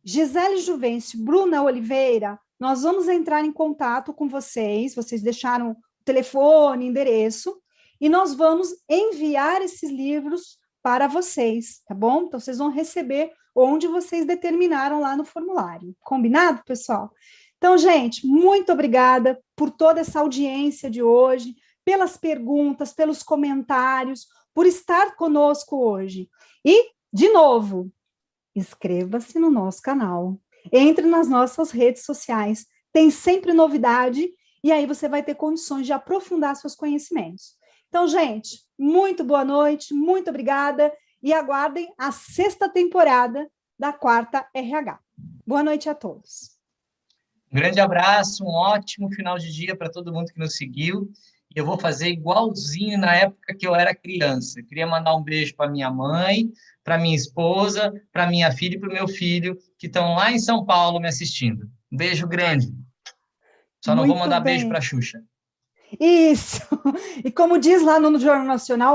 Gisele Juvencio, Bruna Oliveira, nós vamos entrar em contato com vocês deixaram o telefone, endereço, e nós vamos enviar esses livros para vocês, tá bom? Então, vocês vão receber onde vocês determinaram lá no formulário. Combinado, pessoal? Então, gente, muito obrigada por toda essa audiência de hoje, pelas perguntas, pelos comentários, por estar conosco hoje. E, de novo, inscreva-se no nosso canal, entre nas nossas redes sociais, tem sempre novidade, e aí você vai ter condições de aprofundar seus conhecimentos. Então, gente, muito boa noite, muito obrigada, e aguardem a 6ª temporada da Quarta RH. Boa noite a todos. Um grande abraço, um ótimo final de dia para todo mundo que nos seguiu. E eu vou fazer igualzinho na época que eu era criança. Eu queria mandar um beijo para minha mãe, para minha esposa, para minha filha e para o meu filho, que estão lá em São Paulo me assistindo. Um beijo grande. Só não vou mandar beijo para a Xuxa. Isso. E como diz lá no Jornal Nacional,